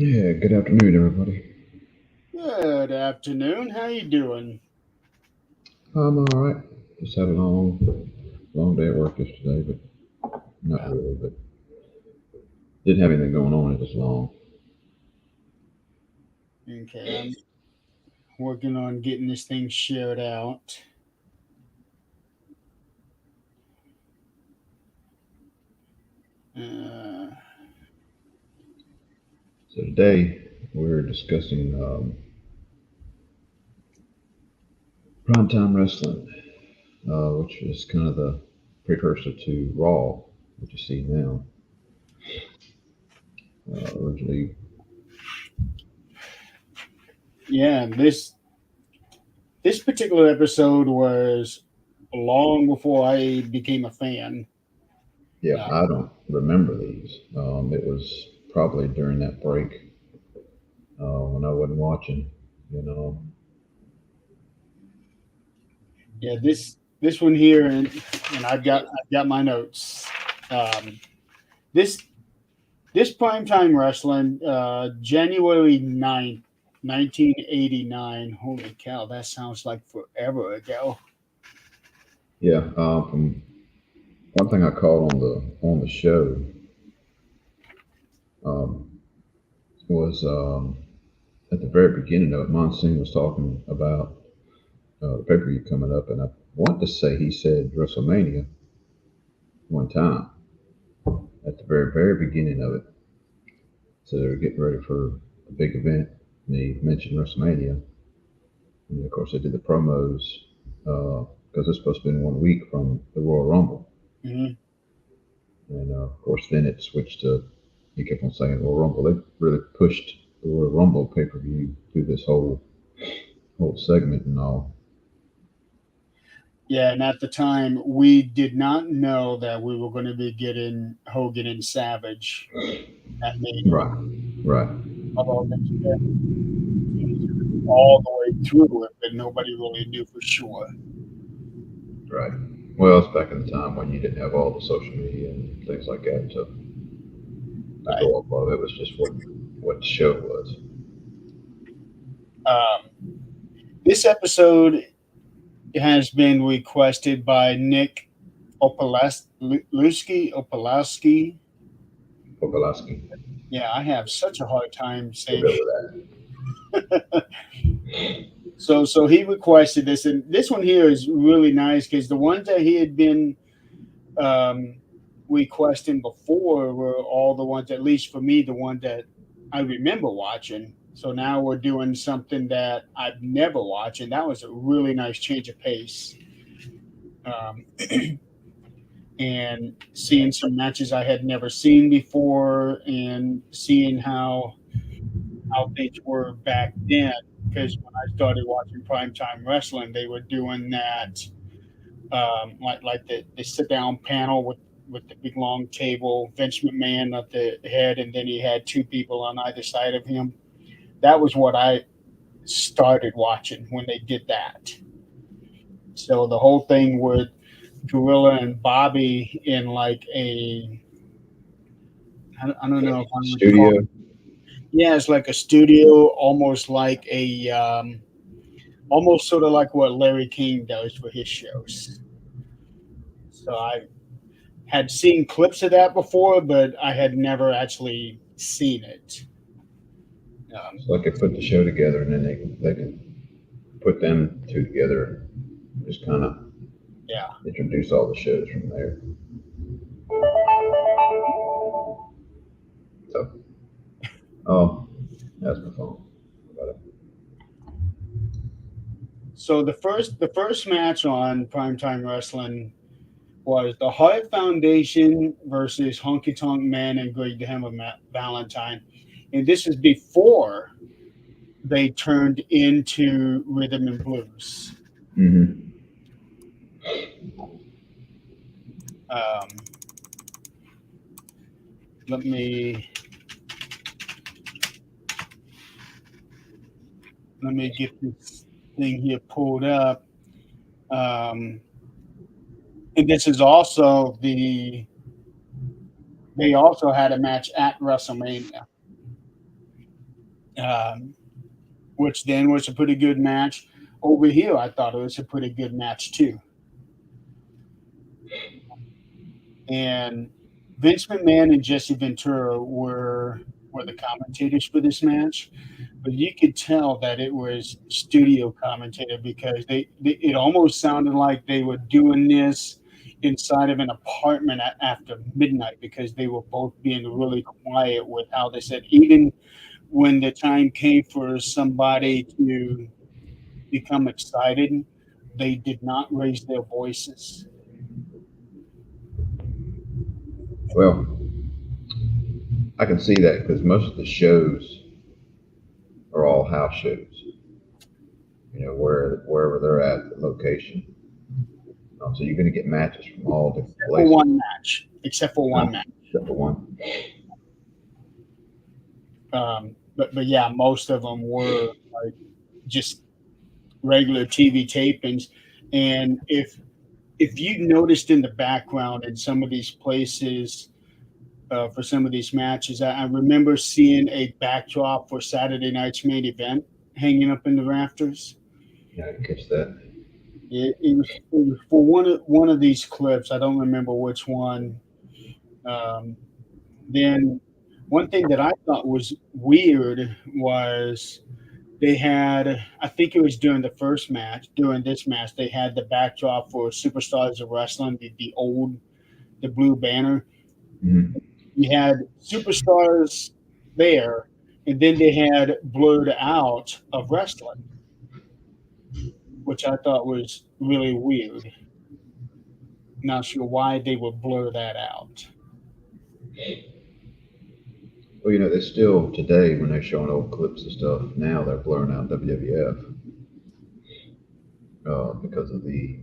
Yeah, good afternoon, everybody. Good afternoon. How you doing? I'm all right. Just had a long day at work yesterday, but not Well, really. But didn't have anything going on. It was long. okay, I'm working on getting this thing shared out. Uh, So today we're discussing primetime wrestling, which is kind of the precursor to Raw, which you see now. Originally, yeah, this particular episode was long before I became a fan. yeah, Uh, I don't remember these. It was probably during that break when I wasn't watching. You know, yeah, this one here, and I've got my notes. Um, this this primetime wrestling, January 9th, 1989. Holy cow, that sounds like forever ago. yeah. From one thing I caught on the show um, was at the very beginning of it. Monsoon was talking about the pay per view coming up, and I want to say he said WrestleMania one time at the very beginning of it. So they were getting ready for a big event, and he mentioned WrestleMania, and of course they did the promos because it's supposed to be in 1 week from the Royal Rumble, Mhm. and of course then it switched to he kept on saying Royal Rumble. They really pushed the Royal Rumble pay per view through this whole segment and all. Yeah, and at the time, we did not know that we were going to be getting Hogan and Savage at Mania. Right, right, Although they said all the way through it, but nobody really knew for sure. right. Well, it's back in the time when you didn't have all the social media and things like that to go Right. off of. It was just what the show was. This episode has been requested by Nick Opalowski. Populaski. Yeah, I have such a hard time We'll saying. go with that. So he requested this, and this one here is really nice because the ones that he had been um, requesting before were all the ones, at least for me, the one that I remember watching. So now we're doing something that I've never watched, and that was a really nice change of pace. Um, and seeing some matches I had never seen before, and seeing how things were back then. Because when I started watching primetime wrestling, they were doing that like the sit down panel with the big long table, Vince McMahon at the head, and then he had two people on either side of him. That was what I started watching when they did that. So the whole thing with Gorilla and Bobby in like I don't know if I would call Studio. yeah, it's like a studio, almost like a almost sort of like what Larry King does for his shows. So I had seen clips of that before, but I had never actually seen it. It's like they put the show together and then they can put them two together and just kind of Yeah. introduce all the shows from there. So, oh, that's my phone. About it. So the first match on Primetime Wrestling was the Hart Foundation versus Honky Tonk Man and Greg the Hammer Valentine, and this is before they turned into rhythm and blues. Mm-hmm. Um, let me let me get this thing here pulled up. Um, and this is also they also had a match at WrestleMania. which then was a pretty good match. Over here, I thought it was a pretty good match too. And Vince McMahon and Jesse Ventura were the commentators for this match, but you could tell that it was studio commentator because it almost sounded like they were doing this inside of an apartment after midnight because they were both being really quiet with how they said. Even when the time came for somebody to become excited, they did not raise their voices. Well, I can see that because most of the shows are all house shows. Wherever they're at, the location. So you're going to get matches from all different places. Except for one match. Except for one. But yeah, most of them were like just regular TV tapings. And if you noticed in the background in some of these places for some of these matches, I remember seeing a backdrop for Saturday night's main event hanging up in the rafters. Yeah, I catch that. It was for one of these clips. I don't remember which one. Then one thing that I thought was weird was they had, I think it was during this match, they had the backdrop for Superstars of Wrestling, the blue banner. Mm-hmm. You had Superstars there, and then they had blurred out of wrestling, which I thought was really weird. Not sure why they would blur that out. Well, they still today when they're showing old clips and stuff. Now they're blurring out WWF because of the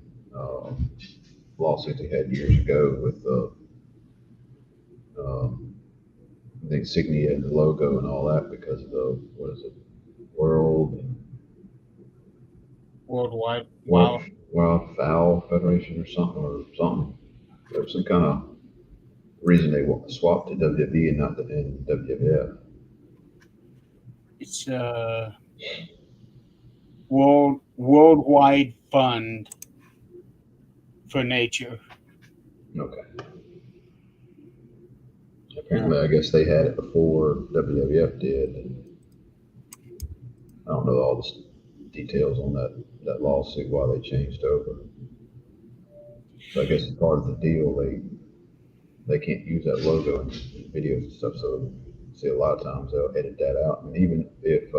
lawsuit they had years ago with the insignia and the logo and all that because of the Worldwide Wild Fowl Federation or something. There was some kind of reason they swapped to WWE and not the WWF. It's Worldwide Fund for Nature. Okay. Apparently, I guess they had it before WWF did. And I don't know all the details on that lawsuit why they changed over. So I guess as part of the deal, they can't use that logo in videos and stuff. So see, a lot of times they'll edit that out. And even if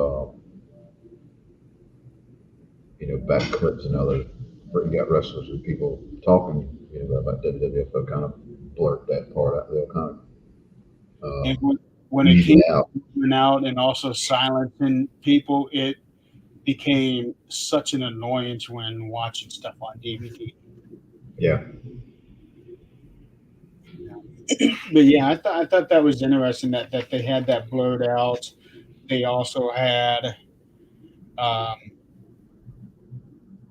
back clips and other you got wrestlers and people talking about WWF, they'll kind of blurt that part out. They'll kind of when it came out and also silencing people, it became such an annoyance when watching stuff on DVD. Yeah. But yeah, I thought that was interesting that they had that blurred out. They also had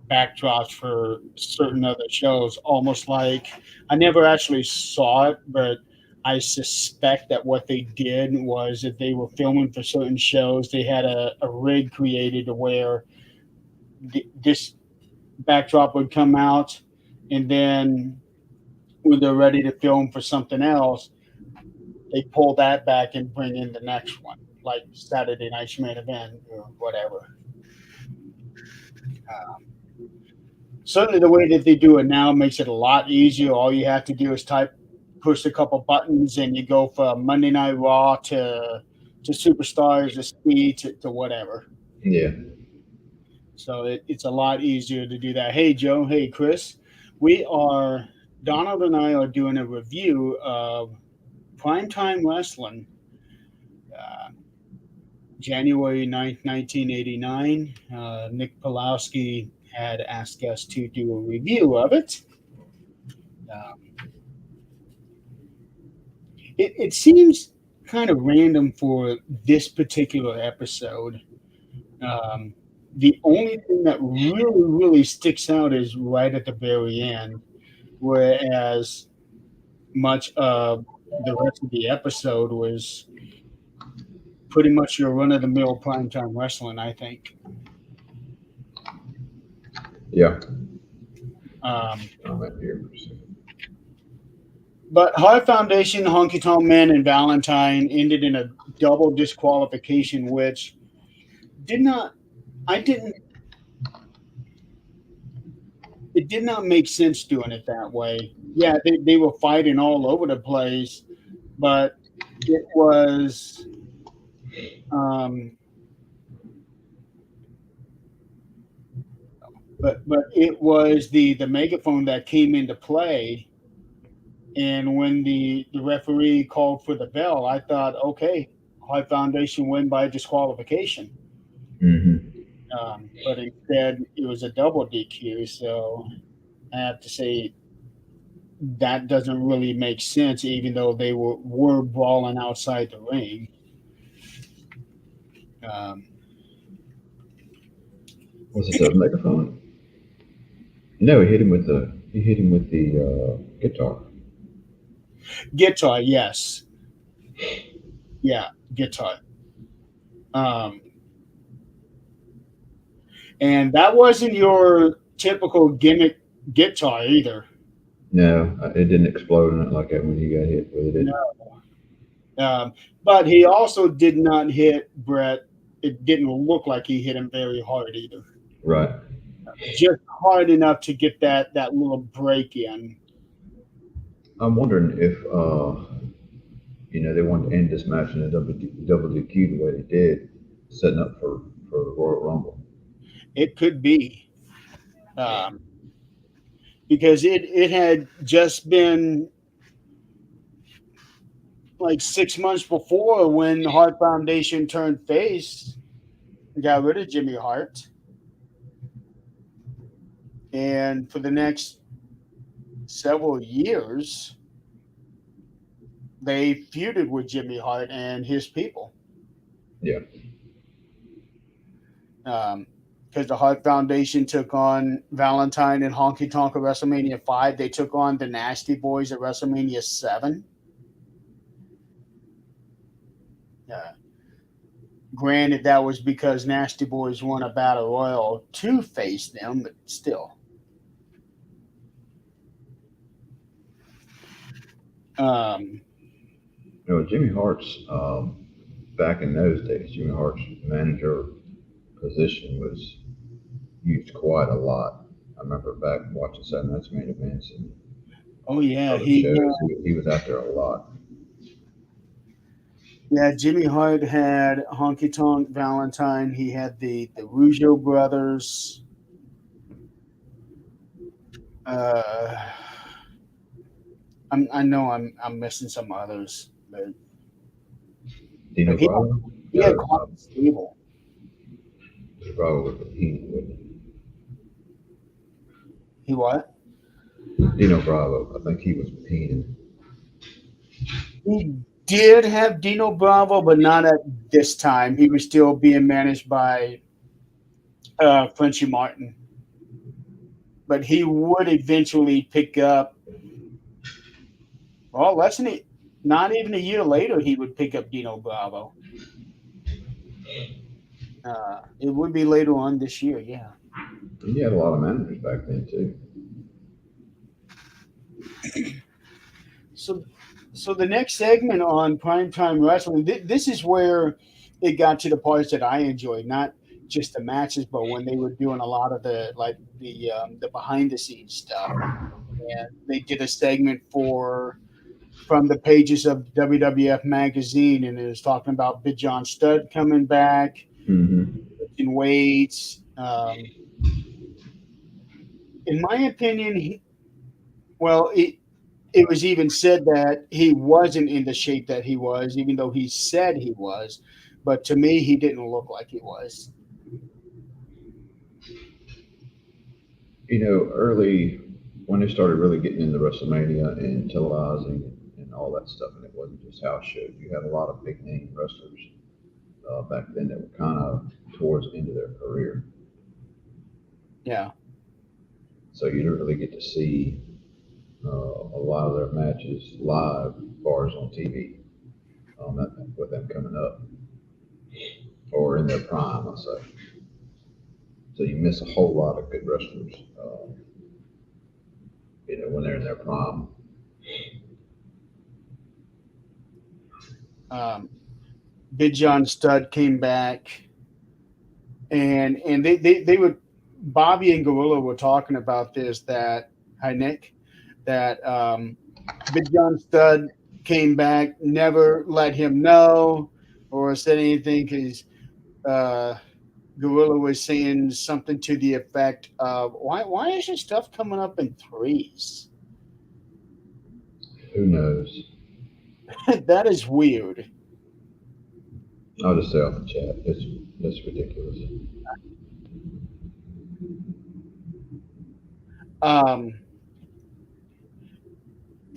backdrops for certain other shows, almost like I never actually saw it, but I suspect that what they did was if they were filming for certain shows, they had a rig created to where this backdrop would come out, and then when they're ready to film for something else, they pull that back and bring in the next one, like Saturday Night's Main Event or whatever. Certainly the way that they do it now makes it a lot easier. All you have to do is push a couple buttons, and you go from Monday Night Raw to Superstars to Speed to whatever. Yeah. So it's a lot easier to do that. Hey, Joe. Hey, Chris. Donald and I are doing a review of Primetime Wrestling, January 9th, 1989. Nick Pulowski had asked us to do a review of it. It seems kind of random for this particular episode. The only thing that really, really sticks out is right at the very end, whereas much of the rest of the episode was pretty much your run of the mill primetime wrestling, I think. Yeah. Um, I'm at here for a second. but Hart Foundation, Honky Tonk Man, and Valentine ended in a double disqualification, which did not, I didn't, it did not make sense doing it that way. Yeah, they were fighting all over the place, but it was, um, but it was the megaphone that came into play. And when the referee called for the bell, I thought, okay, Hart Foundation win by disqualification. Mm-hmm. But instead, it was a double DQ. So I have to say that doesn't really make sense, even though they were brawling outside the ring. Um, Was it the megaphone? No, he hit him with the guitar. Guitar, yes, yeah, guitar. Um, and that wasn't your typical gimmick guitar either. No, it didn't explode in it like that when he got hit with it. No. But he also did not hit Brett. It didn't look like he hit him very hard either. Right. Just hard enough to get that little break in. I'm wondering if they wanted to end this match in a double DQ the way they did, setting up for the Royal Rumble. It could be. Um, because it had just been like 6 months before when the Hart Foundation turned face, got rid of Jimmy Hart. And for the next several years, they feuded with Jimmy Hart and his people. Yeah. Because the Hart Foundation took on Valentine and Honky Tonk at WrestleMania 5. They took on the Nasty Boys at WrestleMania 7. Granted, that was because Nasty Boys won a Battle Royal to face them, but still. Jimmy Hart's back in those days, Jimmy Hart's manager position was used quite a lot. I remember back watching Saturday Night's Main Events and oh yeah, other shows. He was out there a lot. Yeah, Jimmy Hart had Honky Tonk Valentine. He had the Rougeau brothers. I know I'm missing some others, but Dino he Bravo? had quite a stable. Bravo was Heenan, wasn't He what? Dino Bravo. I think he was with Heenan. He did have Dino Bravo, but not at this time. He was still being managed by Frenchie Martin. But he would eventually pick up. Well, not even a year later, he would pick up Dino Bravo. It would be later on this year, yeah. And he had a lot of managers back then too. So the next segment on Primetime Wrestling, this is where it got to the parts that I enjoyed, not just the matches, but when they were doing a lot of the behind the scenes stuff. And they did a segment from the pages of WWF magazine, and it was talking about Big John Studd coming back, in weights. In my opinion, it was even said that he wasn't in the shape that he was, even though he said he was. But to me, he didn't look like he was. Early when they started really getting into WrestleMania and televising and all that stuff, and it wasn't just house shows. You had a lot of big name wrestlers back then that were kind of towards the end of their career. Yeah. So you didn't really get to see a lot of their matches live, as far as on TV, with them coming up. or in their prime, I say. So you miss a whole lot of good wrestlers, when they're in their prime. Big John Studd came back, and they would Bobby and Gorilla were talking about this, that hi Nick, that Big John Studd came back, never let him know or said anything, because uh, Gorilla was saying something to the effect of, why is your stuff coming up in threes? Who knows? That is weird. I'll just say off the chat. It's ridiculous. Um,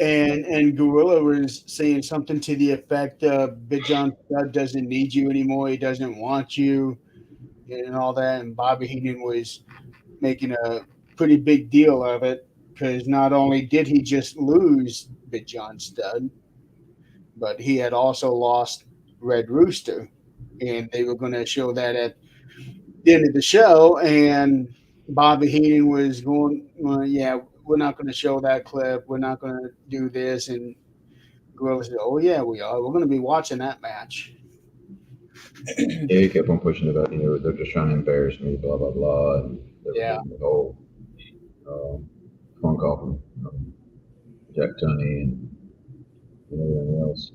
and Gorilla was saying something to the effect of, Big John Studd doesn't need you anymore. He doesn't want you, and all that. And Bobby Heenan was making a pretty big deal of it, because not only did he just lose Big John Studd, but he had also lost Red Rooster, and they were going to show that at the end of the show. And Bobby Heenan was going, well, yeah, we're not going to show that clip. We're not going to do this. And Gorilla said, oh, yeah, we are. We're going to be watching that match. Yeah, he kept on pushing about, they're just trying to embarrass me, blah, blah, blah. And they were Yeah. doing the whole phone call from Jack Tunney and everything else.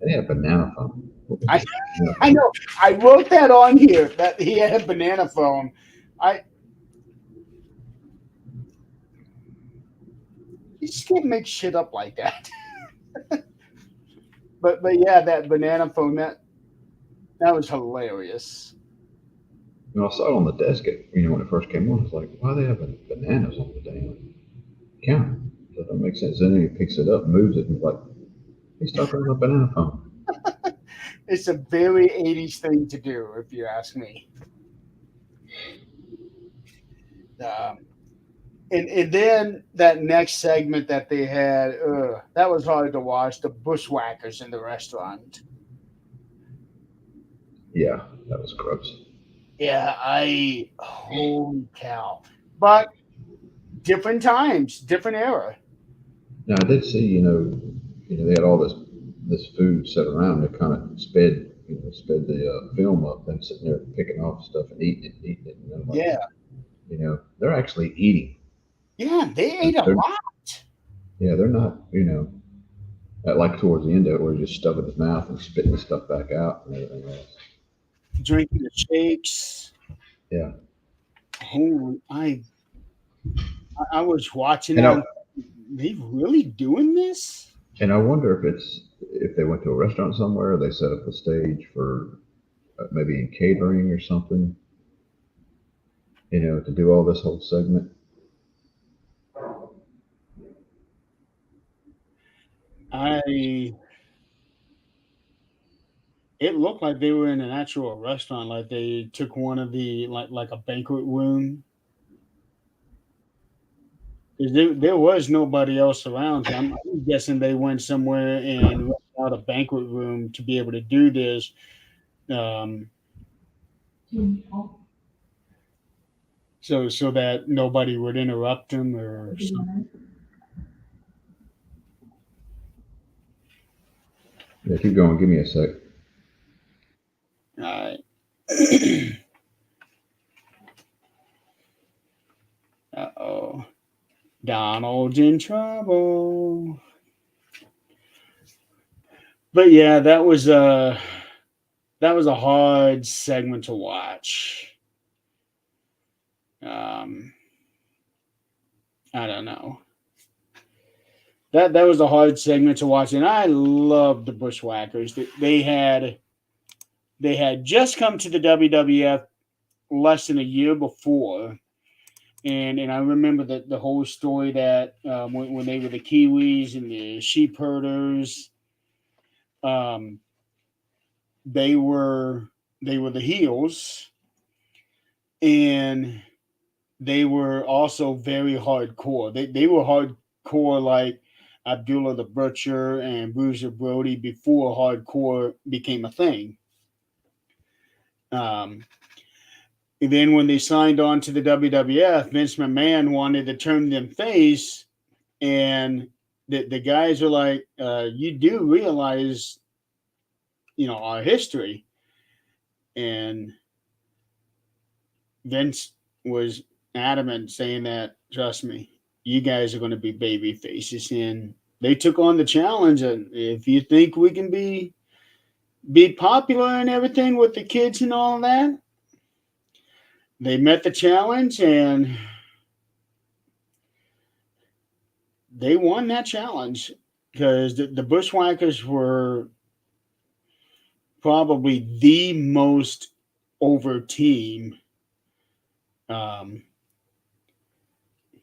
And he had a banana phone. I know. I wrote that on here, that he had a banana phone. You just can't make shit up like that. But yeah, that banana phone, that was hilarious. I saw it on the desk when it first came on. I was like, why are they having bananas on the damn counter? That don't make sense. Then he picks it up, moves it, and like, he's talking about a banana phone. It's a very 80s thing to do, if you ask me. Um, and then that next segment that they had, that was hard to watch. The bushwhackers in the restaurant. Yeah, that was gross. Yeah, holy cow. But different times, different era. Now I did see, they had all this food set around. They kind of sped the film up. Them sitting there picking off stuff and eating it. And I'm like, Yeah. they're actually eating. Yeah, they ate a They're, lot. yeah, they're not, like towards the end of it, where he's just stuffing his mouth and spitting the stuff back out and everything else. Drinking the shakes. Yeah. Holy, I was watching And that. They really doing this? And I wonder if they went to a restaurant somewhere, or they set up a stage for maybe in catering or something, to do all this whole segment. It looked like they were in an actual restaurant, like they took one of the, like a banquet room. 'Cause there was nobody else around. So I'm guessing they went somewhere and rented out a banquet room to be able to do this. Um, so that nobody would interrupt them or something. Yeah, keep going. Give me a sec. All right. Uh-oh. Donald's in trouble. But yeah, that was a hard segment to watch. I don't know. That was a hard segment to watch, and I loved the Bushwhackers. They had just come to the WWF less than a year before, and I remember the whole story that when they were the Kiwis and the sheep herders, um, they were the heels, and they were also very hardcore. They were hardcore like Abdullah the Butcher and Bruiser Brody before hardcore became a thing. And then when they signed on to the WWF, Vince McMahon wanted to turn them face, and the guys are like, "You do realize, our history," and Vince was adamant, saying that, "Trust me, you guys are going to be baby faces," and they took on the challenge. And if you think we can be popular and everything with the kids and all that, they met the challenge and they won that challenge because the Bushwhackers were probably the most over team.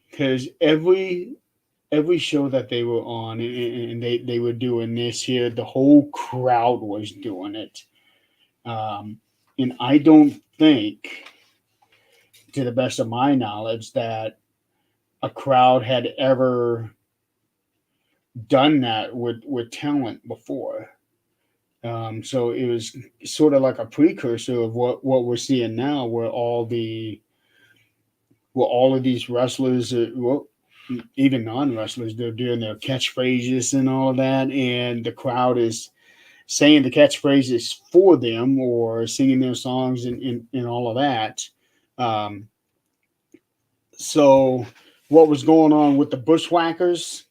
Because every show that they were on and they were doing this here, the whole crowd was doing it. And I don't think, to the best of my knowledge, that a crowd had ever done that with talent before. So it was sort of like a precursor of what we're seeing now, where all of these wrestlers, well, even non-wrestlers, they're doing their catchphrases and all of that, and the crowd is saying the catchphrases for them or singing their songs and all of that. Um, so what was going on with the Bushwhackers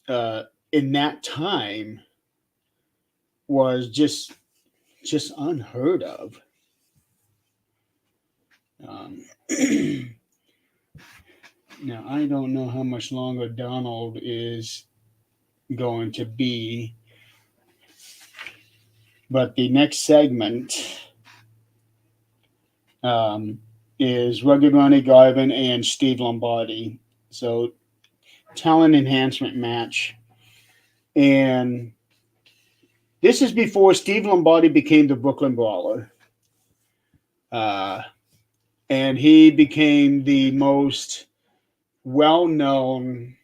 in that time was just unheard of. Um, Now I don't know how much longer Donald is going to be, but the next segment um, is Rugged Ronnie Garvin and Steve Lombardi. So talent enhancement match, and this is before Steve Lombardi became the Brooklyn Brawler. Uh, and he became the most well known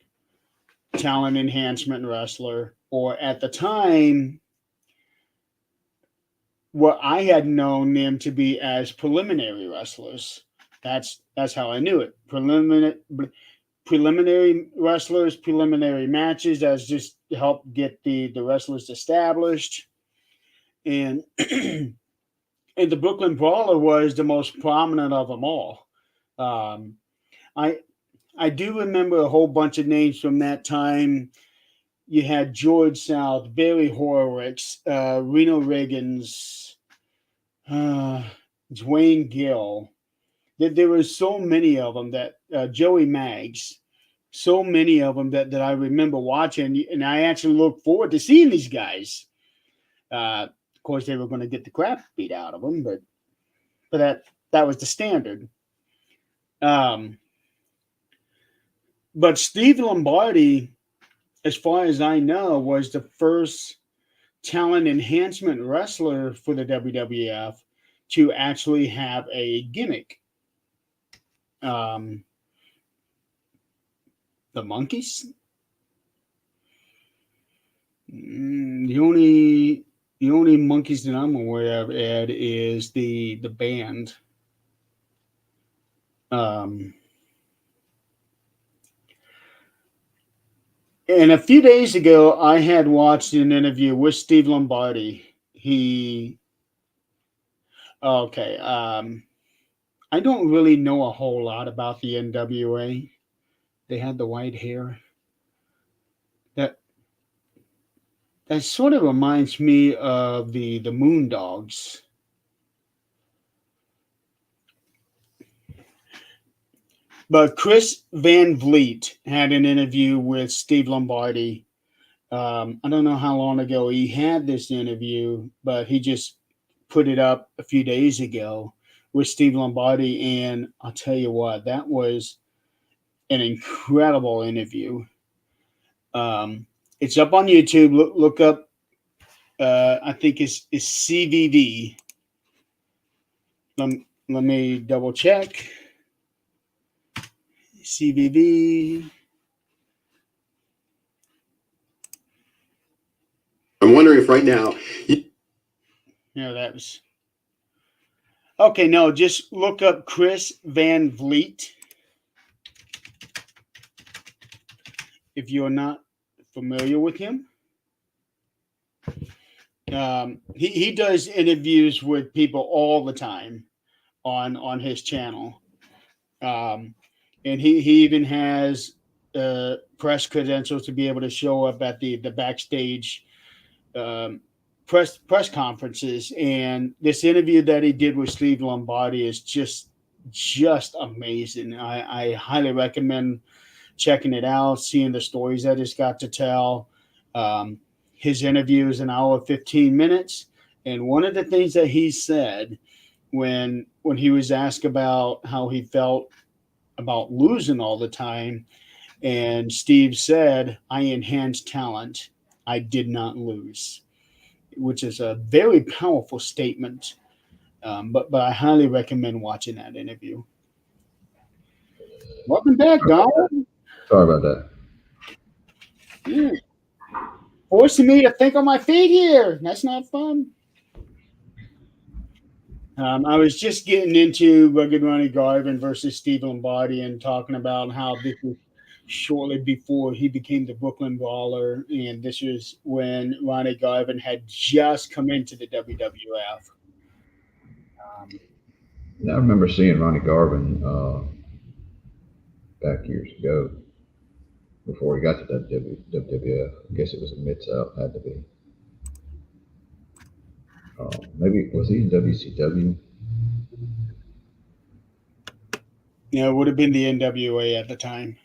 talent enhancement wrestler, or at the time, what I had known them to be as preliminary wrestlers. That's how I knew it. Preliminary wrestlers, preliminary matches, as just to help get the wrestlers established. And and the Brooklyn Brawler was the most prominent of them all. Um, I I do remember a whole bunch of names from that time. You had George South, Barry Horowitz, Reno Riggins, uh, Dwayne Gill. There were so many of them that Joey Maggs, so many of them that I remember watching, and I actually look forward to seeing these guys. Of course, they were going to get the crap beat out of them, but that was the standard. Um, but Steve Lombardi, as far as I know, was the first talent enhancement wrestler for the WWF to actually have a gimmick. Um, the Monkeys. The only Monkeys that I'm aware of, Ed, is the band. Um, and a few days ago, I had watched an interview with Steve Lombardi. Okay. I don't really know a whole lot about the NWA. They had the white hair. That that sort of reminds me of the Moondogs. But Chris Van Vliet had an interview with Steve Lombardi. I don't know how long ago he had this interview, but he just put it up a few days ago with Steve Lombardi. And I'll tell you what, that was an incredible interview. It's up on YouTube. Look up, I think it's CVV. Let me double check. CVV. I'm wondering if right now. Yeah, that was Okay, no, just look up Chris Van Vliet if you're not familiar with him. He does interviews with people all the time on his channel, um, and he even has press credentials to be able to show up at the backstage um, press conferences. And this interview that he did with Steve Lombardi is just amazing. I highly recommend checking it out, seeing the stories that he's got to tell. Um, his interview is an hour 15 minutes, and one of the things that he said when he was asked about how he felt about losing all the time, and Steve said, "I enhanced talent. I did not lose," which is a very powerful statement. But I highly recommend watching that interview. Welcome back, Don. Sorry about that. Yeah. Forcing me to think on my feet here. That's not fun. I was just getting into Rugged Ronnie Garvin versus Steve Lombardi and talking about how this was shortly before he became the Brooklyn Brawler, and this was when Ronnie Garvin had just come into the WWF. Um, I remember seeing Ronnie Garvin back years ago before he got to WWF. I guess it was a Mid South, had to be. Maybe was he in WCW? it would have been the NWA at the time.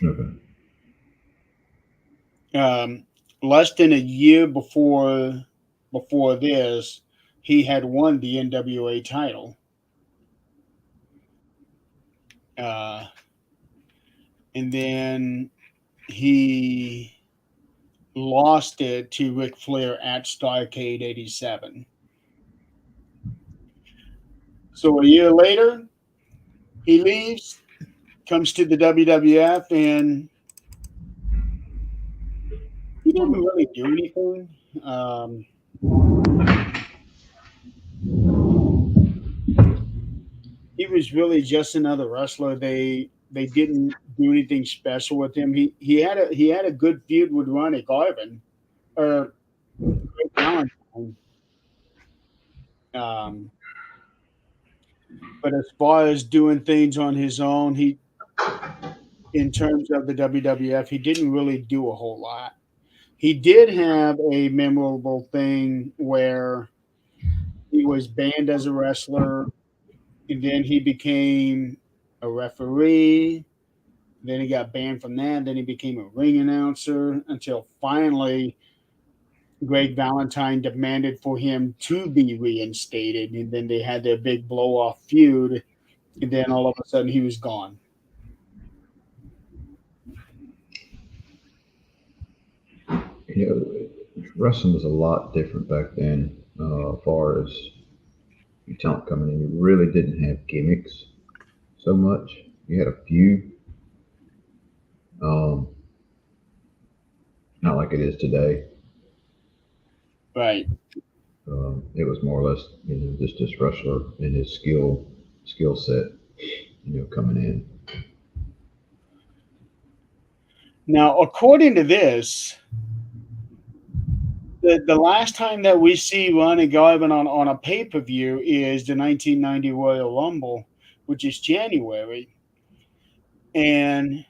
Okay. Um, Less than a year before this, he had won the NWA title. Uh, and then he lost it to Ric Flair at Starcade '87. So a year later, he leaves, comes to the WWF, and he didn't really do anything. Um, he was really just another wrestler. They didn't do anything special with him. He had a good feud with Ronnie Garvin or Greg Valentine. Um, but as far as doing things on his own, he in terms of the WWF, he didn't really do a whole lot. He did have a memorable thing where he was banned as a wrestler, and then he became a referee. Then he got banned from that. Then he became a ring announcer until finally Greg Valentine demanded for him to be reinstated. And then they had their big blow off feud. And then all of a sudden he was gone. You know, wrestling was a lot different back then. As far as talent coming in, you really didn't have gimmicks so much. You had a few, um, not like it is today. Right. It was more or less, just this wrestler and his skill set, coming in. Now, according to this, the last time that we see Ronnie Garvin on a pay per view is the 1990 Royal Rumble, which is January. And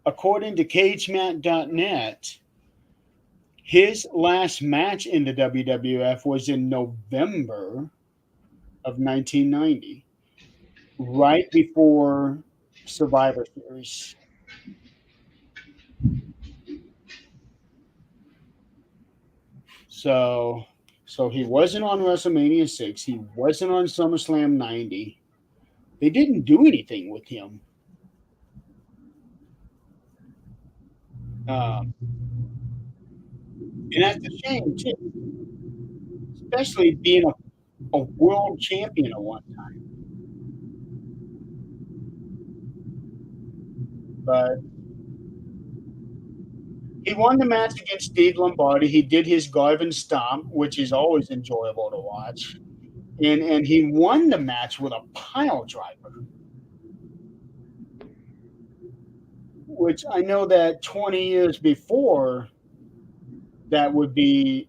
according to CageMat.net, his last match in the WWF was in November of 1990, right before Survivor Series. So he wasn't on WrestleMania 6. He wasn't on SummerSlam 90. They didn't do anything with him. Um, and that's a shame, too, especially being a world champion at one time. But he won the match against Steve Lombardi. He did his Garvin Stomp, which is always enjoyable to watch. and he won the match with a pile driver, which I know that 20 years before that would be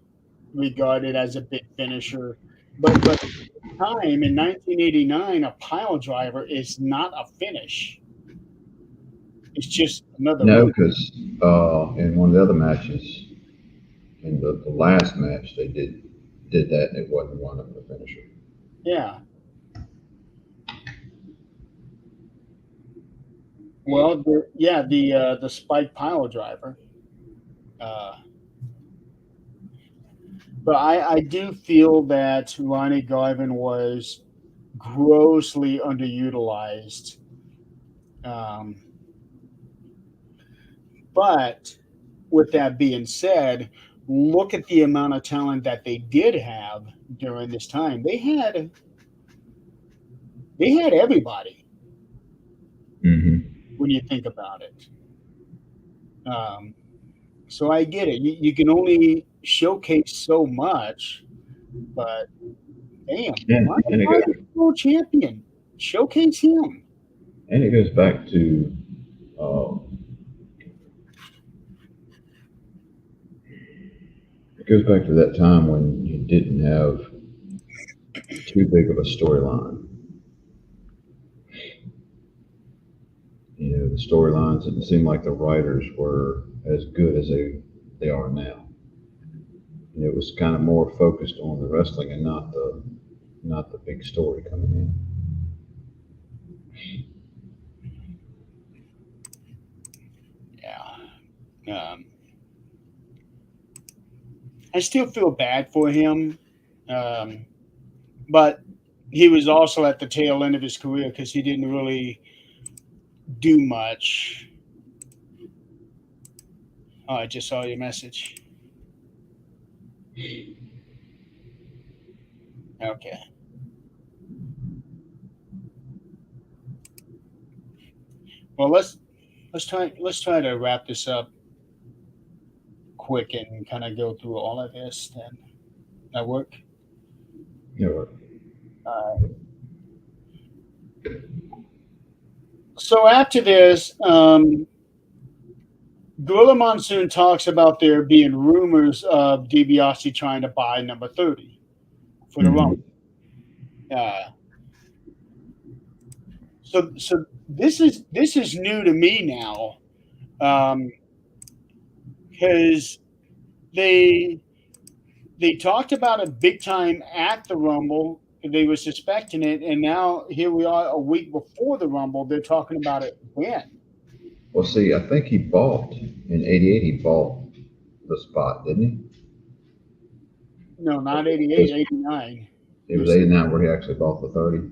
regarded as a big finisher, but time in 1989, a pile driver is not a finish. It's just another No, move. because in one of the other matches, in the last match, they did that, and it wasn't one of the finisher. Yeah. Well, the spike pile driver. Uh, but I do feel that Ronnie Garvin was grossly underutilized. Um, but with that being said, look at the amount of talent that they did have during this time. They had everybody Mm-hmm. when you think about it. Um, so I get it. You can only showcase so much, but damn, Ronnie And it goes Garvin, world champion, showcase him. and it goes back to uh, that time when you didn't have too big of a storyline. You know, the storylines didn't seem like the writers were as good as they are now. You know, it was kind of more focused on the wrestling and not the big story coming in. Yeah. I still feel bad for him, um, but he was also at the tail end of his career because he didn't really do much. Oh, I just saw your message. Okay. Well, let's try to wrap this up quick and kind of go through all of this. Then that work. You know, Uh, so after this, Gorilla Monsoon talks about there being rumors of DiBiase trying to buy number 30 for the Rumble. mhm. Uh, so this is new to me now, because they they talked about it big time at the Rumble. They were suspecting it, and now here we are a week before the Rumble. They're talking about it when. Well, see, I think he bought in '88. He bought the spot, didn't he? No, not It 88, was, 89. it was '89 where he actually bought the 30.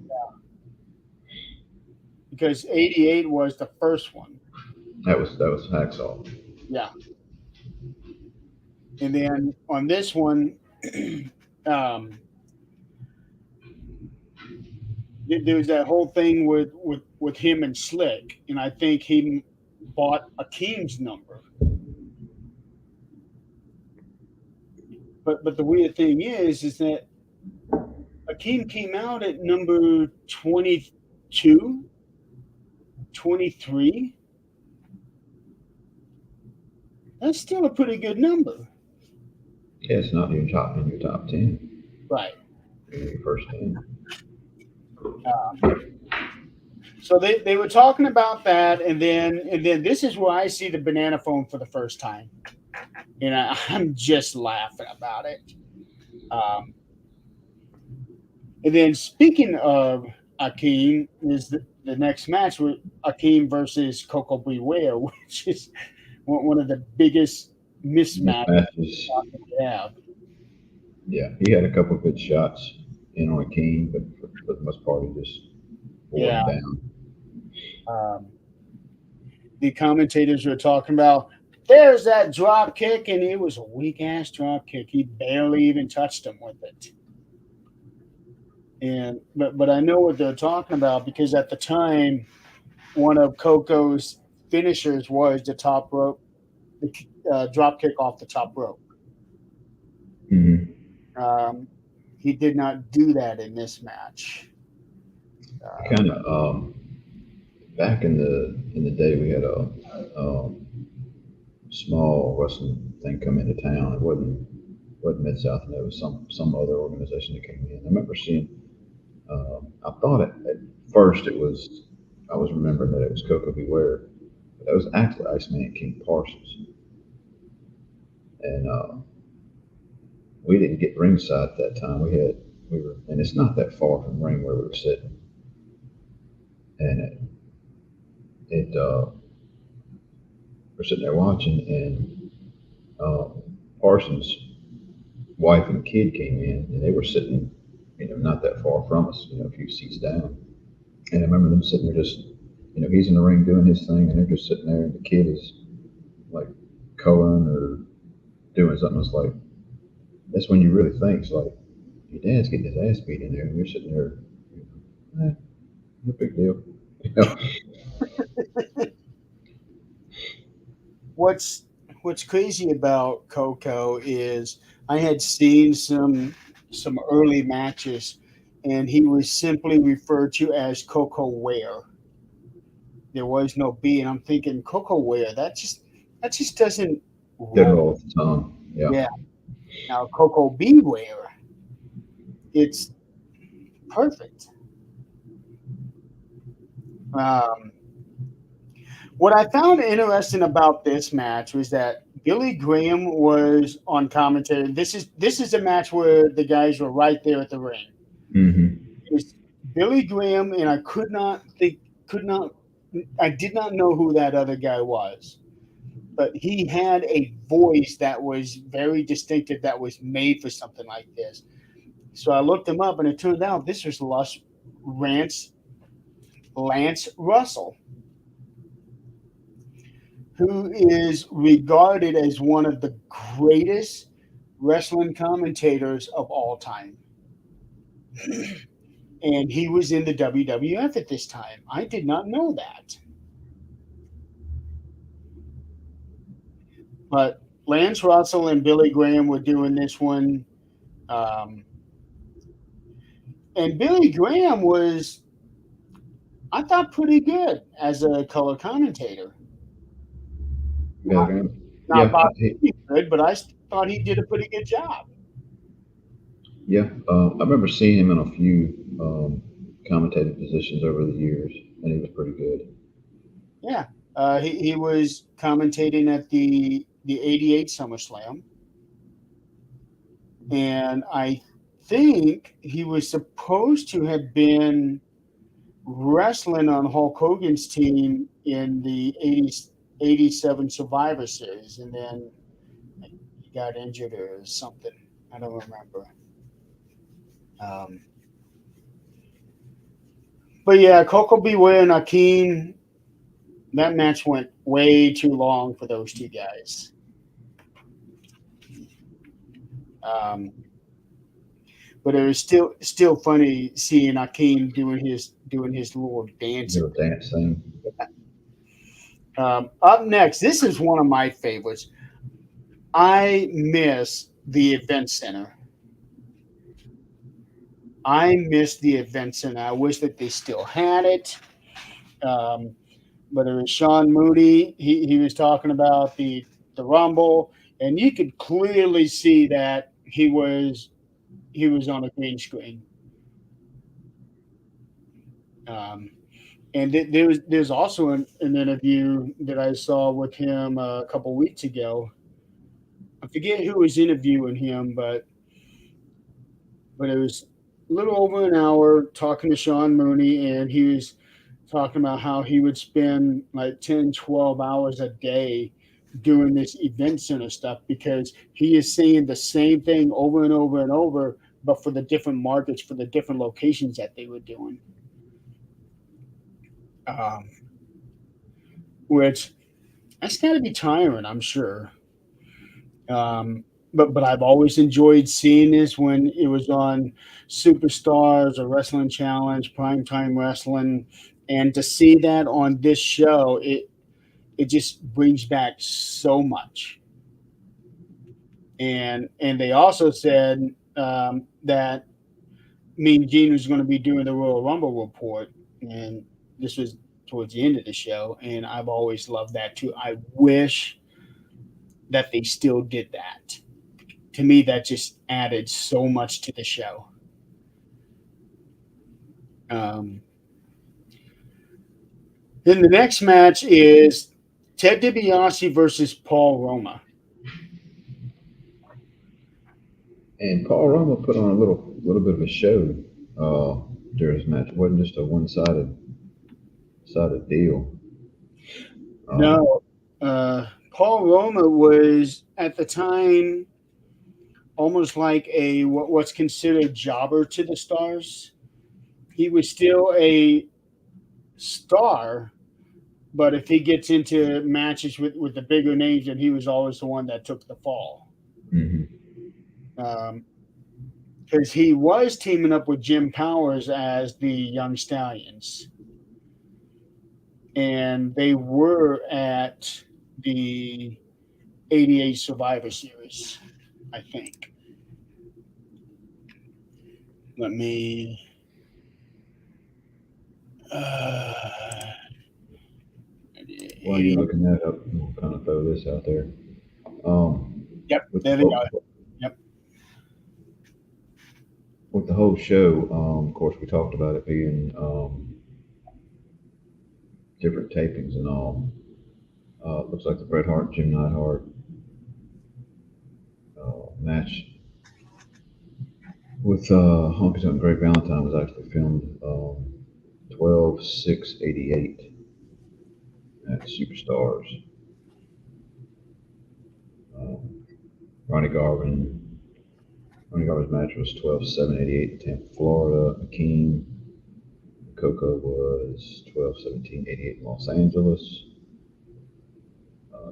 Because 88 was the first one. That was Hacksaw. Yeah. And then on this one, um, there was that whole thing with him and Slick, and I think he bought Akeem's number. But the weird thing is that Akeem came out at number 22, 23. That's still a pretty good number. Yeah, it's not in your top 10, Right. in your first 10. So they were talking about that, and then this is where I see the banana phone for the first time, and I'm just laughing about it. Um, and then speaking of Akeem, is the next match with Akeem versus Coco Beware, which is one of the biggest mismatches Mismatches. we have. Yeah, he had a couple of good shots in on King, but for the most part, he just wore him Yeah. down. Um, the commentators were talking about there's that drop kick, and it was a weak ass drop kick. He barely even touched him with it. And but I know what they're talking about because at the time, one of Coco's finishers was the top rope, the drop kick off the top rope. Hmm. Um, He did not do that in this match. Kind of back in the day, we had a um, small wrestling thing come into town. It wasn't Mid South, and it was some other organization that came in. I remember seeing. I thought at first it was. I was remembering that it was Coco Beware, but that was actually Iceman King Parsons, and we didn't get ringside at that time. We were, and it's not that far from the ring where we were sitting, and we're sitting there watching, and Parsons' wife and kid came in, and they were sitting, not that far from us, a few seats down. And I remember them sitting there just, he's in the ring doing his thing, and they're just sitting there, and the kid is like coloring or doing something. It's like, that's when you really think, it's like, your dad's getting his ass beat in there, and you're sitting there, no big deal. What's crazy about Coco is I had seen some early matches, and he was simply referred to as Coco Ware. There was no B, and I'm thinking Coco Ware. That just doesn't Dead roll. roll off the tongue. Yeah. Yeah. Now Coco Beware, it's perfect. Um, what I found interesting about this match was that Billy Graham was on commentary. This is a match where the guys were right there at the ring. Mm-hmm. It was Billy Graham, and could not, I did not know who that other guy was, but he had a voice that was very distinctive, that was made for something like this. So I looked him up, and it turned out this was Lance Lance Russell, who is regarded as one of the greatest wrestling commentators of all time. And he was in the WWF at this time. I did not know that. But Lance Russell and Billy Graham were doing this one. Um, and Billy Graham was, I thought, pretty good as a color commentator. Yeah. Not, not Yeah. Bob good, but I thought he did a pretty good job. Yeah, I remember seeing him in a few commentating positions over the years, and he was pretty good. Yeah. He was commentating at the '88 SummerSlam, and I think he was supposed to have been wrestling on Hulk Hogan's team in the '87 Survivor Series, and then he got injured or something. I don't remember. Um, but yeah, Coco Beware and Akeem, that match went way too long for those two guys. Um, but it was still funny seeing Akeem doing his little dancing. Little dance thing. Up next, this is one of my favorites. I miss the event center. I miss the event center. I wish that they still had it. Um, but it was Sean Mooney. He was talking about the Rumble, and you could clearly see that he was on a green screen. Um, and there's also an interview that I saw with him a couple weeks ago. I forget who was interviewing him, but it was a little over an hour talking to Sean Mooney, and he was talking about how he would spend like 10, 12 hours a day doing this event center stuff because he is saying the same thing over and over and over, but for the different markets, for the different locations that they were doing. Um, which that's got to be tiring, I'm sure. Um, but I've always enjoyed seeing this when it was on Superstars or Wrestling Challenge, Primetime Wrestling, and to see that on this show, it just brings back so much. And they also said that Mean Gene was going to be doing the Royal Rumble report, and this was towards the end of the show, and I've always loved that too. I wish that they still did that. To me, that just added so much to the show. Um, then the next match is Ted DiBiase versus Paul Roma. And Paul Roma put on a little bit of a show during his match. It wasn't just a one-sided deal. No, Paul Roma was at the time almost like a what's considered jobber to the stars. He was still a star, but if he gets into matches with the bigger names, then he was always the one that took the fall. Mm-hmm. Because he was teaming up with Jim Powers as the Young Stallions. And they were at the 88 Survivor Series, I think. Let me. While you're looking that up, we'll kind of throw this out there. Yep, there they are. Yep. With the whole show, of course, we talked about it being different tapings and all. Looks like the Bret Hart, Jim Neidhart match with Honky Tonk Great Valentine was actually filmed 12/6/88 at Superstars. Ronnie Garvin's match was 12/7/88 in Tampa, Florida. Akeem Coco was 12/17/88 in Los Angeles.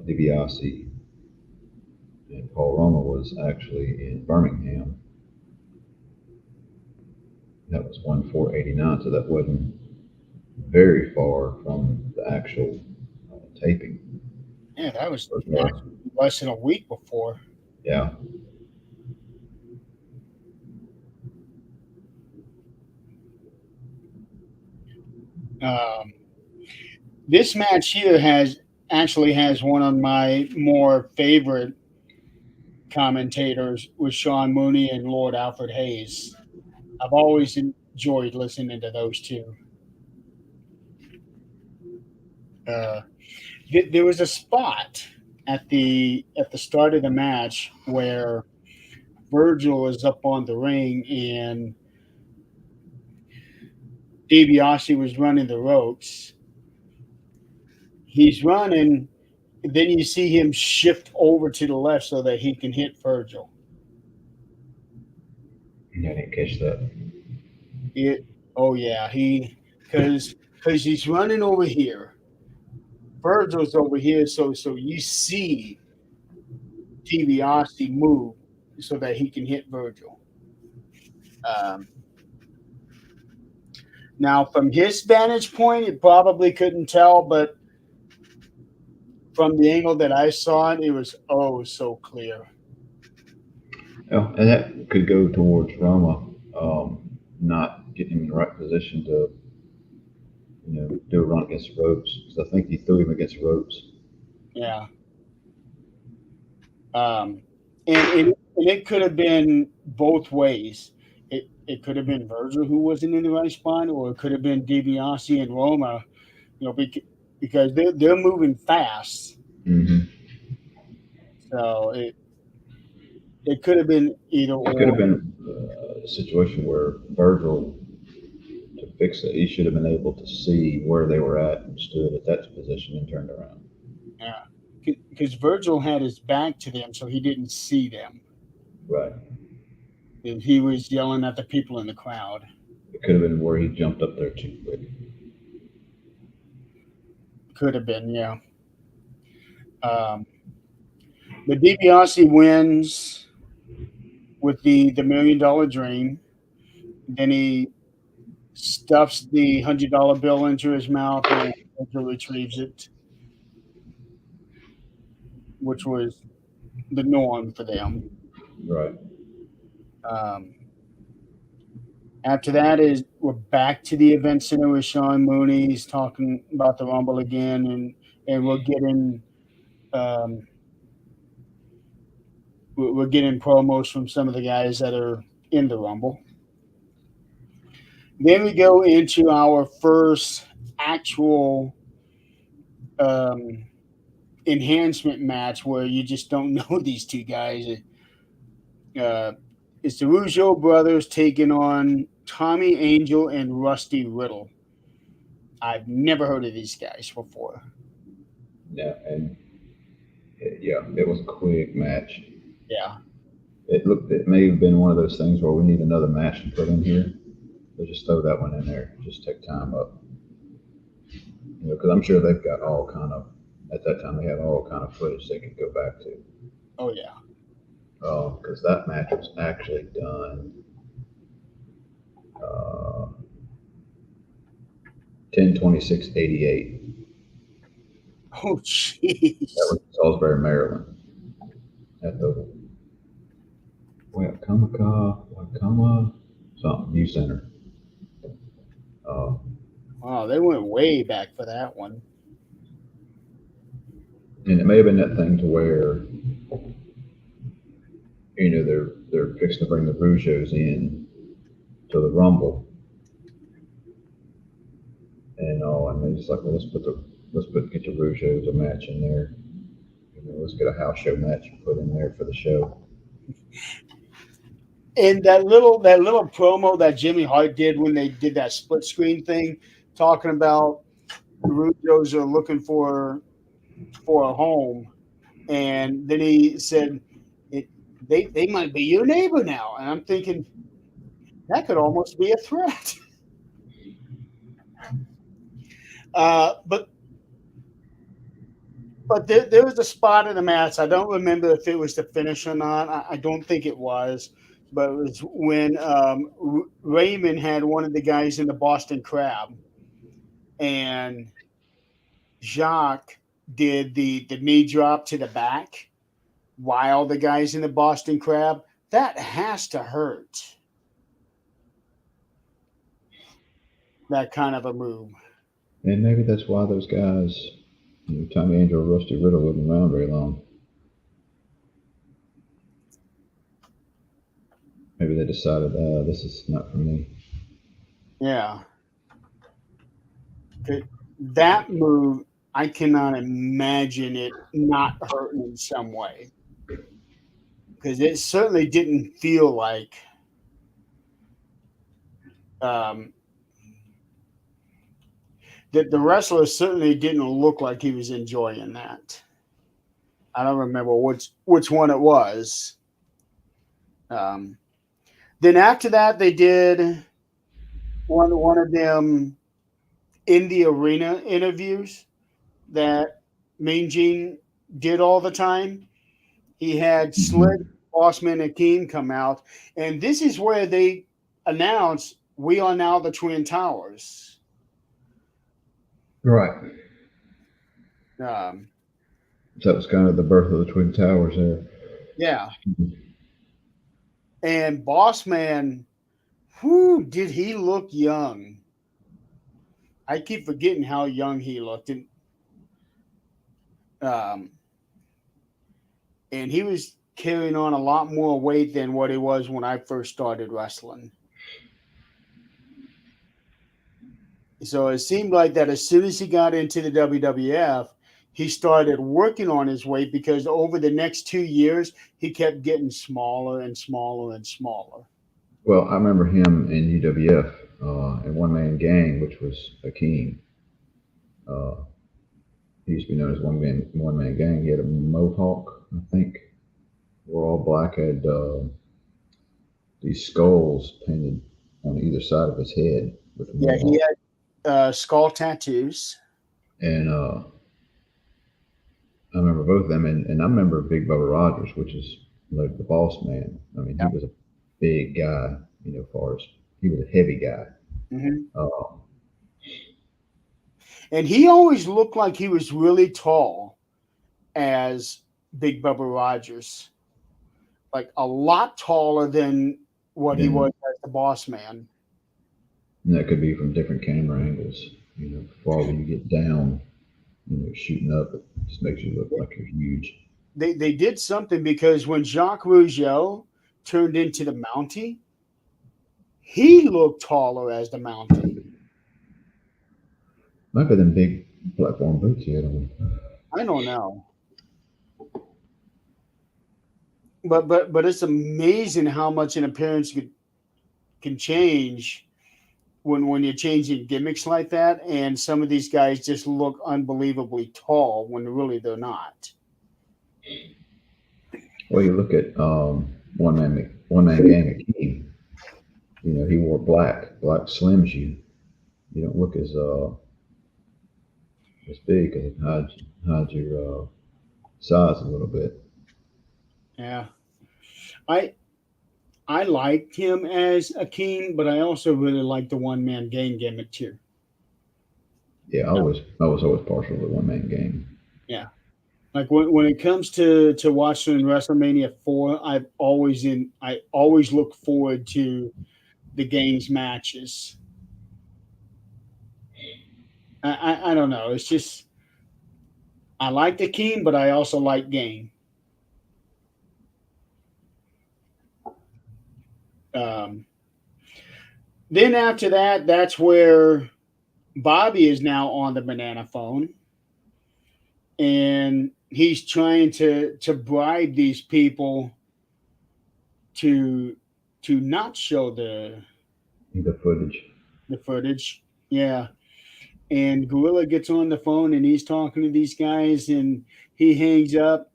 DiBiase and Paul Roma was actually in Birmingham. That was 1/4/89, so that wasn't very far from the actual taping. Yeah, that was less than a week before. Yeah. This match here has one of my more favorite commentators with Sean Mooney and Lord Alfred Hayes. I've always enjoyed listening to those two. There was a spot at the start of the match where Virgil is up on the ring and DiBiase was running the ropes. He's running, then you see him shift over to the left so that he can hit Virgil. I didn't catch that. Because he's running over here. Virgil's over here, so you see DiBiase move so that he can hit Virgil. Now, from his vantage point, it probably couldn't tell, but from the angle that I saw it, it was so clear. Oh, and that could go towards Roma not getting him in the right position to, do a run against the ropes. Because I think he threw him against the ropes. Yeah. And it could have been both ways. It could have been Virgil who wasn't in the right spot, or it could have been DiBiase and Roma, because they're moving fast. Mm-hmm. So it could have been either or. It could have been a situation where Virgil, to fix it, he should have been able to see where they were at and stood at that position and turned around. Yeah, because Virgil had his back to them, so he didn't see them. Right. And he was yelling at the people in the crowd. It could have been where he jumped up there too quick. Could have been, yeah. But DiBiase wins with the $1 Million Dream. Then he stuffs the $100 bill into his mouth and retrieves it, which was the norm for them. Right. After that is we're back to the event center with Sean Mooney. He's talking about the Rumble again, and um, we're getting promos from some of the guys that are in the Rumble. Then we go into our first actual um, enhancement match where you just don't know these two guys. Uh, it's the Rougeau brothers taking on Tommy Angel and Rusty Riddle. I've never heard of these guys before. Yeah, and yeah, it was a quick match. Yeah. It may have been one of those things where we need another match to put in here. So just throw that one in there. Just take time up. Because I'm sure they've got all kind of, at that time they had all kind of footage they could go back to. Oh yeah. Because that match was actually done 10/26/88. Oh jeez. That was in Salisbury, Maryland, at the Wakama something Youth Center. Uh, Wow, they went way back for that one. and it may have been that thing to where they're fixing to bring the Rougeos in to the Rumble, and they're just like, well, get the Rougeos a match in there. Let's get a house show match put in there for the show. And that little promo that Jimmy Hart did when they did that split screen thing, talking about the Rougeos are looking for a home, and then he said they might be your neighbor now, and I'm thinking that could almost be a threat. But there was a spot in the match. I don't remember if it was the finish or not. I don't think it was, but it was when Raymond had one of the guys in the Boston Crab, and Jacques did the knee drop to the back while the guys in the Boston Crab. That has to hurt. That kind of a move. And maybe that's why those guys, Tommy Angel, Rusty Riddle, wasn't around very long. Maybe they decided, this is not for me. Yeah. That move, I cannot imagine it not hurting in some way. Because it certainly didn't feel like um, that the wrestler certainly didn't look like he was enjoying that. I don't remember which one it was. Um, then after that, they did one of them in the arena interviews that Mean Gene did all the time. He had Slick, Bossman, and Keem come out, and this is where they announced we are now the Twin Towers. Right. Um, So that was kind of the birth of the Twin Towers there. yeah, and Bossman, whoo, did he look young? I keep forgetting how young he looked, um, and he was carrying on a lot more weight than what he was when I first started wrestling. So it seemed like that as soon as he got into the WWF, he started working on his weight because over the next 2 years, he kept getting smaller and smaller and smaller. Well, I remember him in UWF, in One Man Gang, which was Akeem. Uh, he used to be known as One Man Gang. He had a mohawk, I think. Wore all black, had these skulls painted on either side of his head with a Yeah, he mohawk. had skull tattoos. And I remember both of them, and I remember Big Bubba Rogers, which is like the boss man. I mean, he Yeah. was a big guy, as far as he was a heavy guy. Hmm. Uh, And he always looked like he was really tall as Big Bubba Rogers, like a lot taller than what he was and as the boss man. And that could be from different camera angles. The farther you get down, shooting up, it just makes you look like you're huge. They did something because when Jacques Rougeau turned into the Mountie, he looked taller as the Mountie. Might be them big platform boots he had on. I don't know, but it's amazing how much an appearance can change when you're changing gimmicks like that. And some of these guys just look unbelievably tall when really they're not. Well, you look at one man gang Akeem. He wore black. Black slims you. You don't look as big because it hides your size a little bit. Yeah, I I liked him as a king, but I also really liked the one man gang gimmick too. Yeah, I was always partial to one man gang. Yeah, like when it comes to watching WrestleMania 4, I always look forward to the gang's matches. I don't know. It's just I like the king, but I also like gang. Um, then after that, that's where Bobby is now on the banana phone, and he's trying to bribe these people to not show The footage. the footage. Yeah. And Gorilla gets on the phone and he's talking to these guys and he hangs up.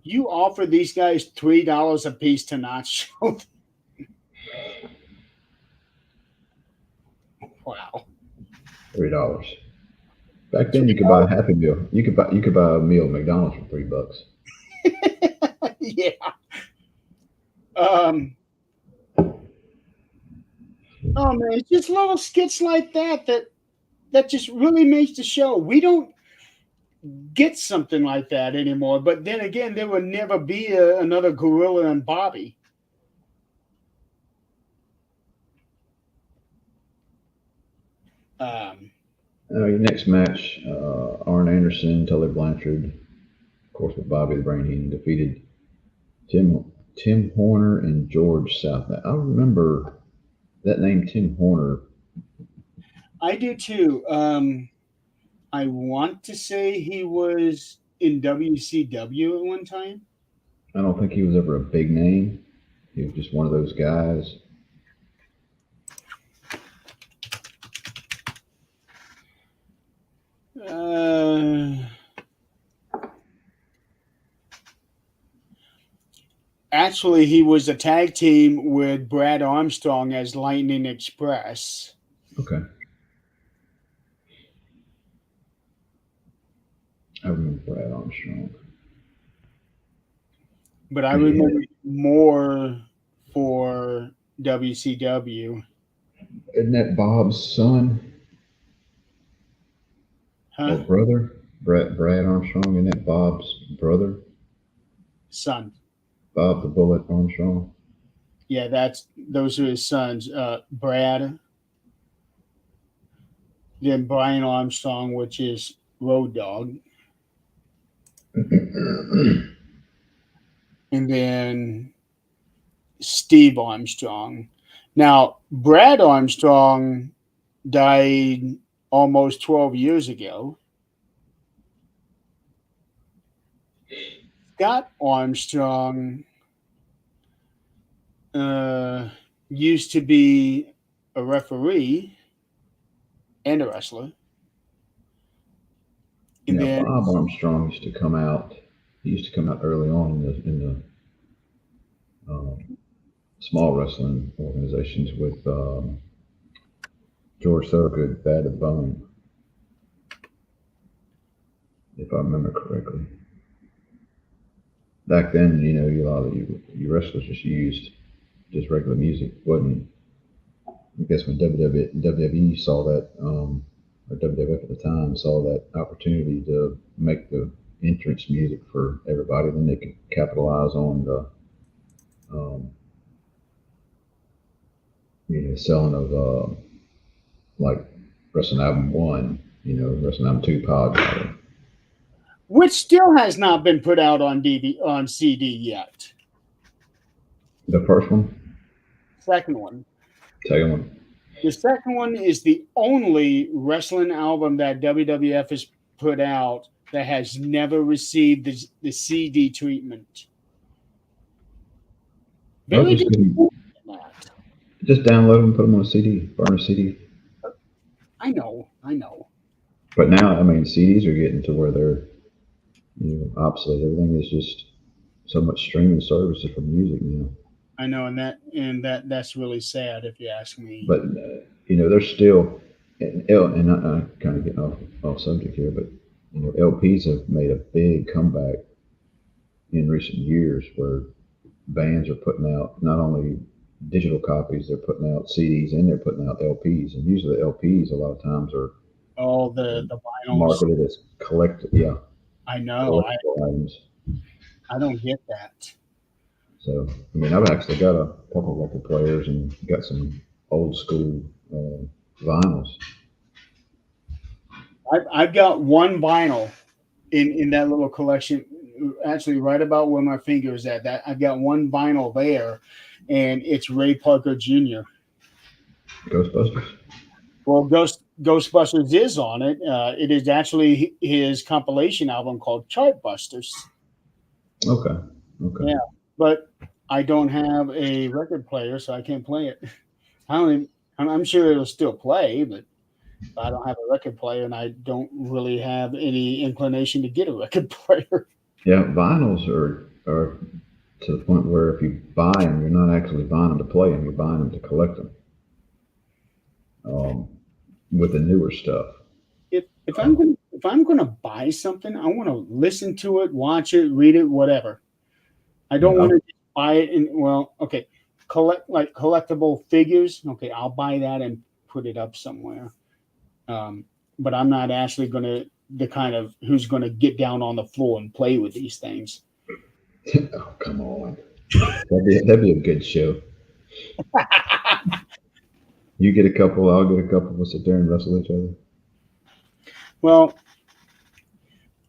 You offer these guys $3 a piece to not show. Wow. $3. Back then, you could buy a Happy Meal. You could buy a meal at McDonald's for $3. Yeah. Um, oh man, it's just little skits like that just really makes the show. We don't get something like that anymore. But then again, there will never be another Gorilla and Bobby. Um, Your next match, Arn Anderson, Tully Blanchard, of course, with Bobby the Brain Heenan, defeated Tim Horner and George South. I remember that name, Tim Horner. I do too. I want to say he was in WCW at one time. I don't think he was ever a big name. He was just one of those guys. Uh, Actually, he was a tag team with Brad Armstrong as Lightning Express. Okay, I remember Brad Armstrong. But I He remember had, more for WCW. isn't that Bob's son or Huh? brother? Brad Armstrong, isn't that Bob's brother? Son. Bob the Bullet Armstrong. Yeah, those are his sons. Brad, then Brian Armstrong, which is Road Dog, and then Steve Armstrong. Now, Brad Armstrong died almost 12 years ago. Scott Armstrong uh, used to be a referee and a wrestler. And then, Bob Armstrong used to come out. He used to come out early on in the small wrestling organizations with George Thorogood, Bad to the Bone, if I remember correctly. Back then, a lot of you wrestlers just used just regular music. Wasn't I guess when WWE saw that, or WWF at the time saw that opportunity to make the entrance music for everybody, then they could capitalize on the um, selling of like Wrestling Album 1, Wrestling Album 2, Podfather. which still has not been put out on CD yet. The first one, Second one. second one. The second one is the only wrestling album that WWF has put out that has never received the CD treatment. Well, Very disappointed in that. just download them, put them on a CD, burn a CD. I know. But now, I mean, CDs are getting to where they're obsolete. Everything is just so much streaming services for music now. I know, and that's really sad if you ask me. But there's still, and I'm kind of getting off subject here, but LPs have made a big comeback in recent years, where bands are putting out not only digital copies, they're putting out CDs and they're putting out LPs, and usually the LPs a lot of times are all the vinyls. marketed as collectible I know. items. I don't get that. So, I mean, I've actually got a couple of record players and got some old school vinyls. I've got one vinyl in that little collection, actually right about where my finger is at. That I've got one vinyl there, and it's Ray Parker Jr. Ghostbusters? Well, Ghostbusters is on it. It is actually his compilation album called Chartbusters. Okay. Yeah, but I don't have a record player, so I can't play it. I'm sure it'll still play, but I don't have a record player, and I don't really have any inclination to get a record player. Yeah, vinyls are to the point where if you buy them, you're not actually buying them to play them; you're buying them to collect them. With the newer stuff. If I'm gonna buy something, I want to listen to it, watch it, read it, whatever. I don't want to buy it collectible figures. Okay, I'll buy that and put it up somewhere. But I'm not actually the kind of who's gonna get down on the floor and play with these things. Oh, come on. That'd be a good show. You get a couple, I'll get a couple. We'll sit there and wrestle each other. Well,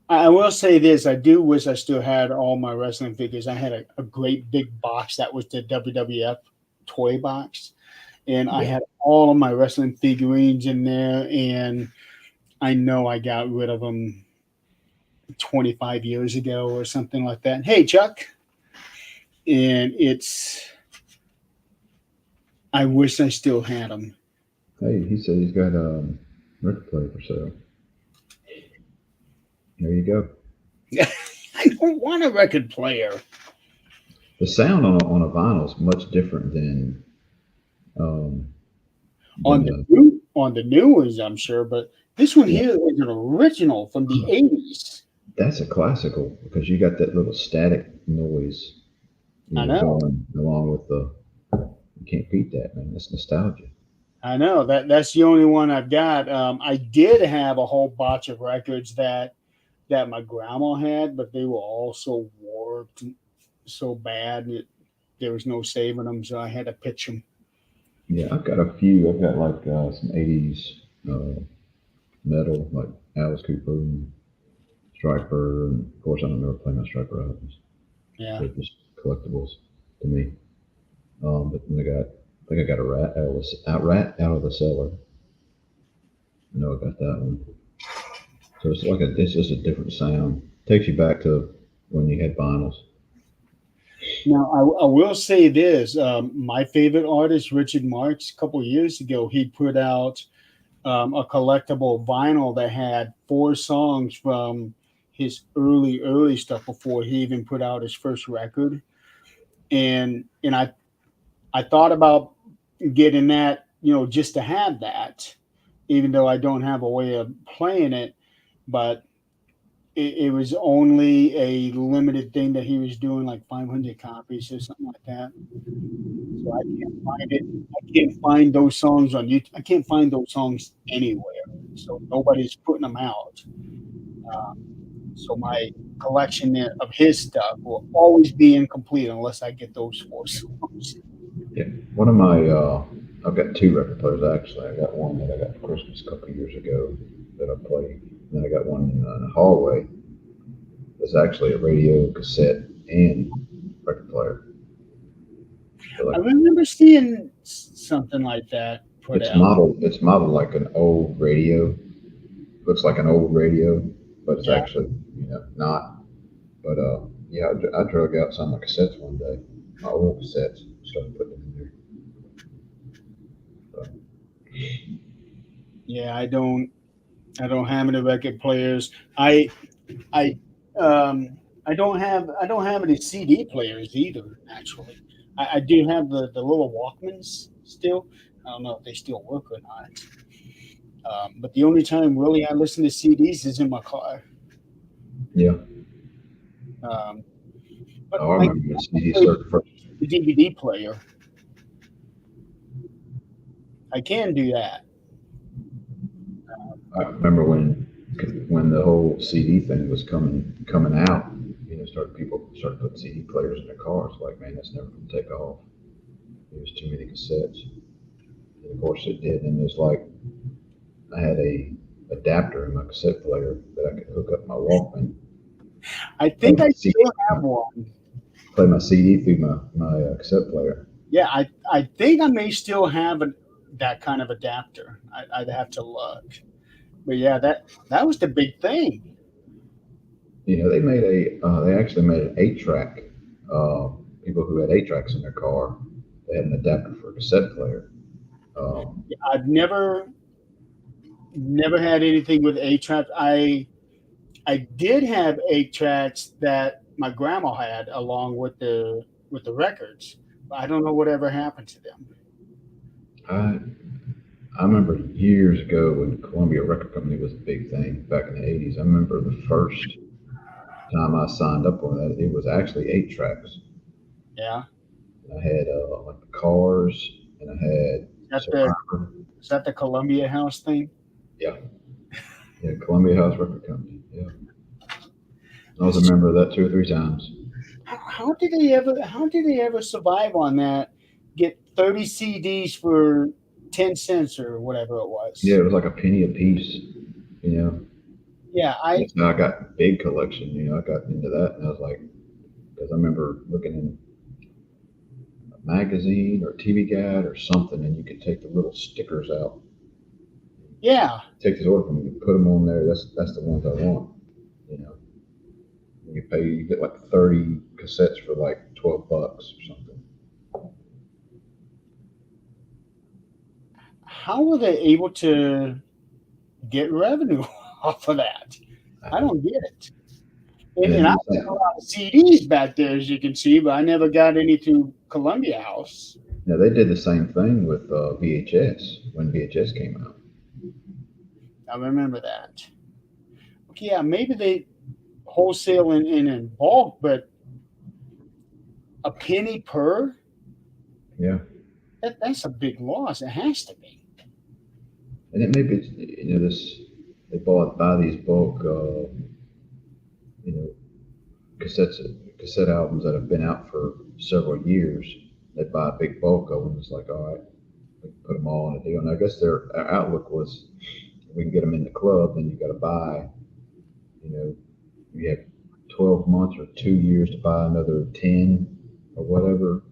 I will say this. I do wish I still had all my wrestling figures. I had a great big box that was the WWF toy box. And I had all of my wrestling figurines in there. And I know I got rid of them 25 years ago or something like that. Hey, Chuck. And I wish I still had them. Hey, he said he's got a record player for sale. There you go. I don't want a record player. The sound on a vinyl is much different than on the new ones, I'm sure, but this one here is an original from the 80s. That's a classical because you got that little static noise. I know. Going along with you can't beat that, man. That's nostalgia. I know that's the only one I've got. I did have a whole batch of records that my grandma had, but they were all so warped and so bad there was no saving them, so I had to pitch them. Yeah, I've got a few. I've got like some 80s metal, like Alice Cooper and Stryper, and of course I don't remember playing my Stryper albums. Yeah, they're just collectibles to me. But then I think I got a rat out of the cellar. I know I got that one. So it's just a different sound. Takes you back to when you had vinyls. Now I will say this: my favorite artist, Richard Marx, a couple of years ago, he put out a collectible vinyl that had 4 songs from his early stuff before he even put out his first record, and I thought about getting that, just to have that, even though I don't have a way of playing it, but it was only a limited thing that he was doing, like 500 copies or something like that. So I can't find it. I can't find those songs on YouTube. I can't find those songs anywhere. So nobody's putting them out. So my collection of his stuff will always be incomplete unless I get those 4 songs. Yeah, one of my I've got two record players actually. I got one that I got for Christmas a couple of years ago that I played. Then I got one in the hallway. It's actually a radio, cassette, and record player. So I like remember seeing something like that put out. it's modeled like an old radio. Looks like an old radio, but it's Yeah. actually not. But yeah, I drug out some of my cassettes one day. My old cassettes, started putting them in there. So, Yeah, I don't have any record players. I I don't have any CD players either. Actually, I do have the little Walkmans still. I don't know if they still work or not. But the only time really I listen to CDs is in my car. yeah, Um, but oh, I I remember when CD play started first. the DVD player. I can do that. I remember when the whole CD thing was coming out. Started people started putting CD players in their cars. Like, man, that's never going to take off. There's too many cassettes. And of course it did. And it's like I had a adapter in my cassette player that I could hook up my Walkman, I play think my I CD, still have one. play my CD through my cassette player. Yeah, I think I may still have that kind of adapter. I'd have to look. But yeah, that was the big thing. They actually made an 8 track. Uh, People who had 8 tracks in their car, they had an adapter for a cassette player. Um, I've never had anything with 8 tracks. I did have 8 tracks that my grandma had along with the records. But I don't know whatever happened to them. I I remember years ago when Columbia Record Company was a big thing back in the '80s. I remember the first time I signed up on that, it was actually 8 tracks. Yeah, I had like the Cars, and I had is that the Survivor. is that the Columbia House thing? Yeah, yeah, Columbia House Record Company. Yeah, I was a member of that 2 or 3 times. How did they ever survive on that? Get 30 CDs for 10 cents or whatever it Yeah, was. it was like a penny a piece. You know, Yeah, I that's how I got big collection. I got into that, and I was like, because I remember looking in a magazine or TV guide or something, and you could take the little stickers out, yeah. take this order from you, put them on there. That's the ones I want. You know, you get like 30 cassettes for like $12 or something. How were they able to get revenue off of that? I don't get it. And, And they and I did the had a same. lot of CDs back there, as you can see, but I never got any to Columbia House. They did the same thing with VHS when VHS came out. I remember that. Okay, yeah, maybe they wholesale and in bulk, but a penny per? Yeah, That's a big loss. It has to be. and it may be this they buy these bulk you know cassettes cassette albums that have been out for several years. They buy a big bulk of them. It's like, all right, we can put them all in a deal. And I guess their outlook was, we can get them in the club, then you got to buy. You know, you have 12 months or 2 years to buy another 10 or whatever.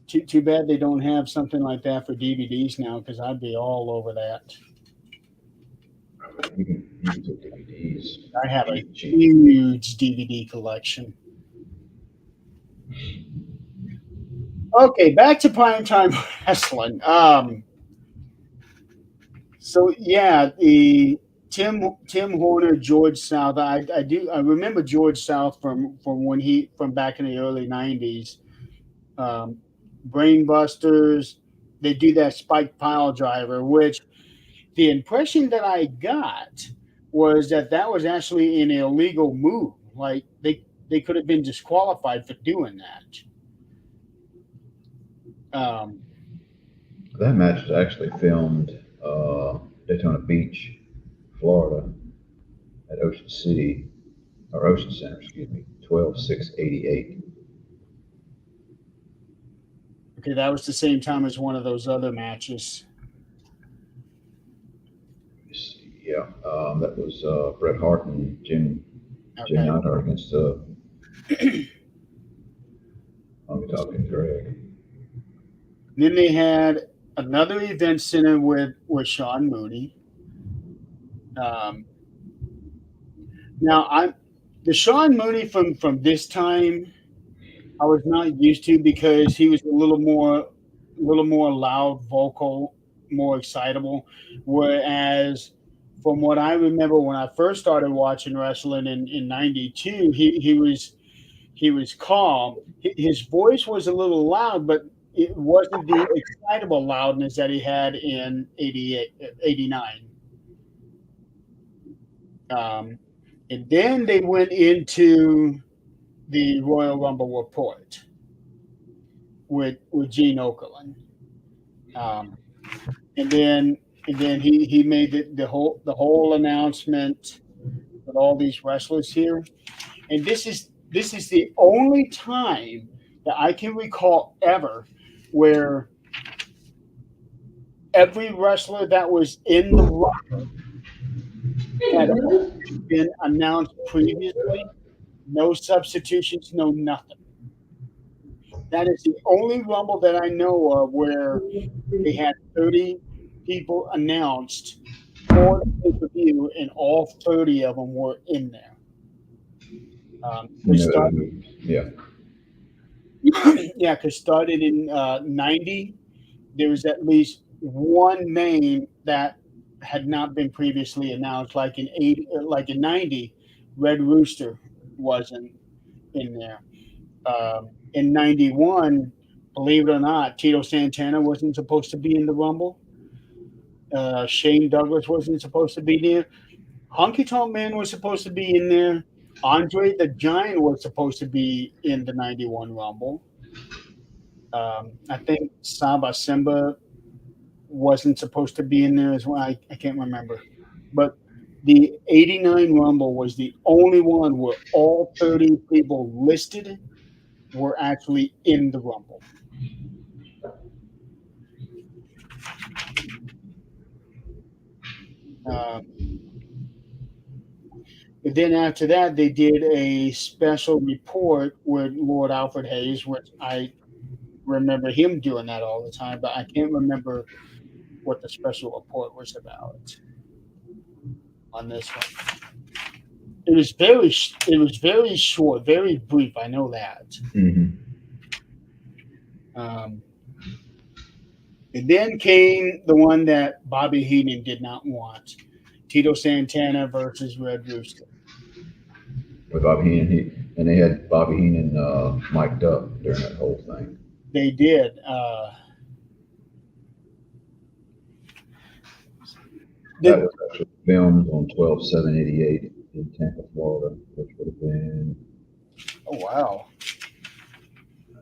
Too bad they don't have something like that for DVDs now, because I'd be all over that. You can get DVDs I have a cheap. huge DVD collection. Okay, back to primetime wrestling. So yeah, the Tim Horner, George South. I remember George South from when he from back in the early '90s. Um, Brainbusters. They do that spike pile driver, which the impression that I got was that was actually an illegal move. Like they could have been disqualified for doing that. Um, That match was actually filmed Daytona Beach, Florida, at Ocean City or Ocean Center, excuse me, 12/6/88. Okay, that was the same time as one of those other matches. Yeah, that was Bret Hart and Jim Okay. Neidhart against I'm talking Greg. Then they had another event center with Sean Mooney. Um, now I'm the Sean Mooney from this time I was not used to because he was a little more loud, vocal, more excitable. Whereas from what I remember when I first started watching wrestling in '92, he was calm. His voice was a little loud, but it wasn't the excitable loudness that he had in 88, 89. Um, and then they went into the Royal Rumble report with Gene Okerlund. Um, and then he made the whole announcement with all these wrestlers here. And this is the only time that I can recall ever where every wrestler that was in the Rumble had been announced previously. No substitutions, no nothing. That is the only Rumble that I know of where they had 30 people announced for the pay per view, and all 30 of them were in there. Because No, yeah, yeah, because started in 90, there was at least one name that had not been previously announced. Like in 90, Red Rooster wasn't in there. In 91, believe it or not, Tito Santana wasn't supposed to be in the Rumble. Shane Douglas wasn't supposed to be there. Honky Tonk Man was supposed to be in there. Andre the Giant was supposed to be in the 91 Rumble. I think Saba Simba wasn't supposed to be in there as well. I can't remember. But the 89 Rumble was the only one where all 30 people listed were actually in the Rumble. Um, and then after that, they did a special report with Lord Alfred Hayes, which I remember him doing that all the time, but I can't remember what the special report was about on this one. It was very short, very brief. I know that. hmm Um, and then came the one that Bobby Heenan did not want: Tito Santana versus Red Rooster. with Bobby Heenan, and they had Bobby Heenan mic'd up during that whole thing. They did. That Did was actually filmed on 12/7/88 in Tampa, Florida, which would have been oh wow!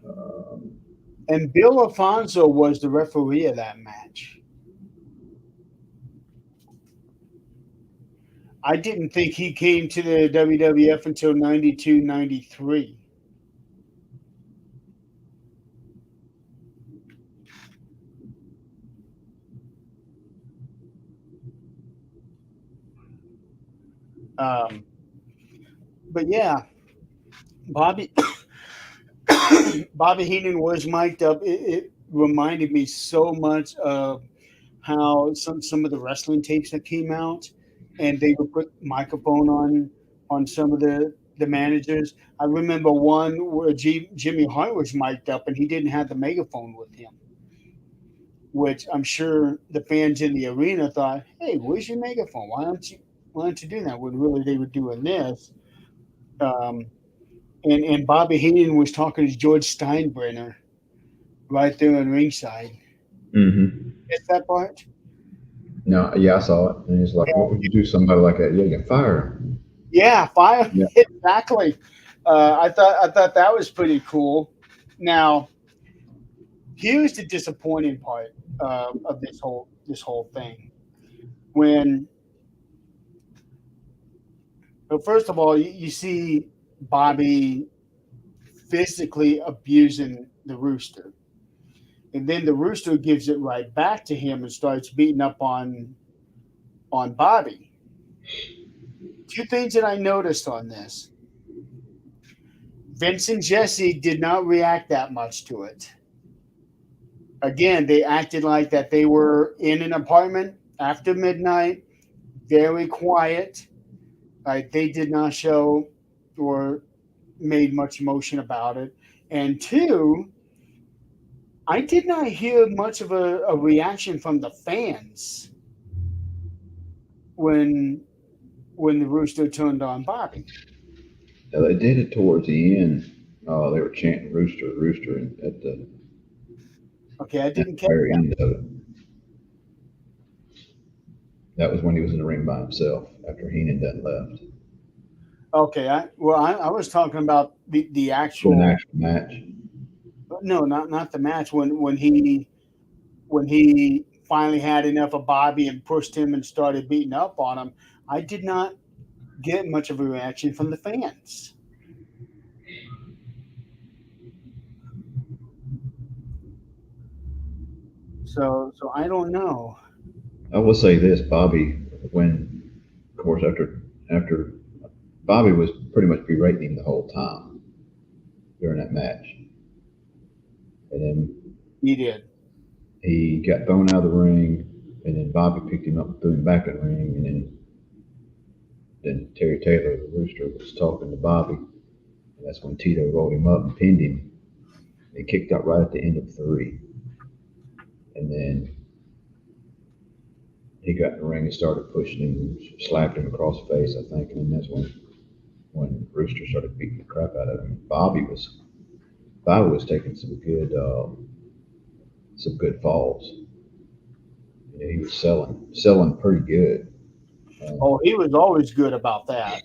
um, And Bill Alfonso was the referee of that match. I didn't think he came to the WWF until 92, 93. Um, but yeah, Bobby Bobby Heenan was mic'd up. It reminded me so much of how some of the wrestling tapes that came out, and they would put microphone on some of the managers. I remember one where Jimmy Hart was mic'd up, and he didn't have the megaphone with him, which I'm sure the fans in the arena thought, "Hey, where's your megaphone? Why don't you do that?" When really they were doing this. Um, and Bobby Heenan was talking to George Steinbrenner right there on ringside. hmm Get that part? No, yeah, I saw it, and he's like, "What would you do to somebody like that? Yeah, you fire." Yeah, fire Yeah, exactly. I thought that was pretty cool. Now, here's the disappointing part of this whole thing. When Well, first of all, you see Bobby physically abusing the rooster. and then the Rooster gives it right back to him and starts beating up on Bobby. Two things that I noticed on this: Vince and Jesse did not react that much to it. Again, they acted like that they were in an apartment after midnight, very quiet. Like they did not show or made much emotion about it. And two, I did not hear much of a reaction from the fans when when the Rooster turned on Bobby. Now, they did it towards the end. They were chanting "Rooster, Rooster" Okay, I at didn't the catch very that. end of it. That was when he was in the ring by himself after Heenan done left. Okay, I was talking about the In an actual actual match. no, not the match when he finally had enough of Bobby and pushed him and started beating up on him. I did not get much of a reaction from the fans. So I don't know. I will say this: Bobby, when of course after Bobby was pretty much berating him the whole time during that match, and then He did. he got thrown out of the ring, and then Bobby picked him up and threw him back in the ring, and then Terry Taylor, the Rooster, was talking to Bobby, and that's when Tito rolled him up and pinned him. He kicked out right at the end of three, and then he got in the ring and started pushing him, slapped him across the face, I think, and then that's when Rooster started beating the crap out of him. Bobby was taking some good falls. You know, he was selling pretty good. Um, Oh, he was always good about that.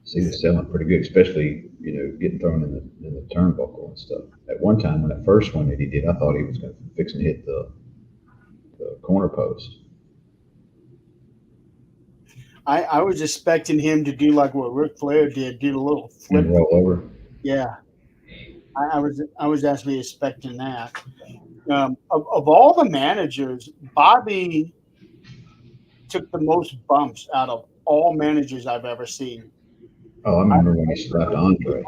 so he was selling pretty good, especially getting thrown in the turnbuckle and stuff. At one time, when that first one that he did, I thought he was going to fix and hit the corner post I was expecting him to do like what Ric Flair did, do the little flip. and roll over. Yeah, I was actually expecting that. Of all the managers, Bobby took the most bumps out of all managers I've ever seen. Oh, I I remember when he slapped Andre.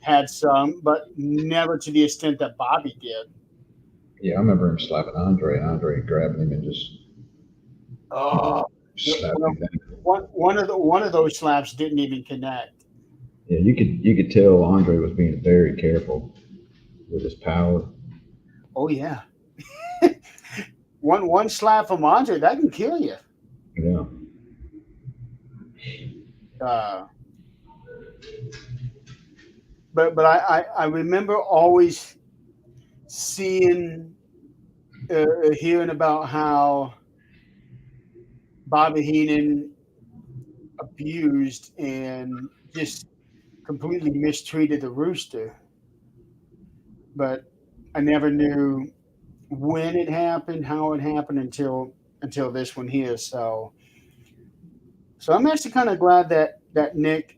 had some, but never to the extent that Bobby did. Yeah, I remember him slapping Andre, and Andre grabbing him and just you know Oh, slapping well, him down. one of those slaps didn't even connect. Yeah, you could tell Andre was being very careful with his power. Oh yeah, one slap from Andre that can kill you. Yeah, Uh, but I remember always seeing hearing about how Bobby Heenan abused and just completely mistreated the Rooster, but I never knew when it happened, how it happened until this one here. So I'm actually kind of glad that Nick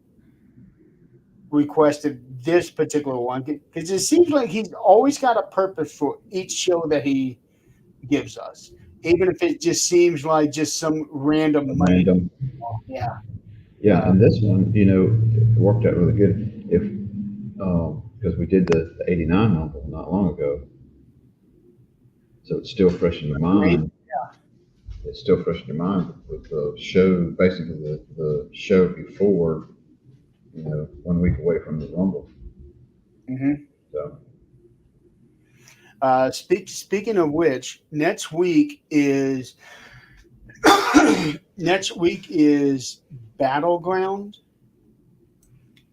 requested this particular one because it seems like he's always got a purpose for each show that he gives us, even if it just seems like just some random money. random. Yeah. Yeah, Uh, and this one, it worked out really good. If because we did the '89 Rumble not long ago, so it's still fresh in your great. mind. It's still fresh in your mind with the show, basically the show before, 1 week away from the Rumble. Hmm. So Speaking of which, next week is Battleground,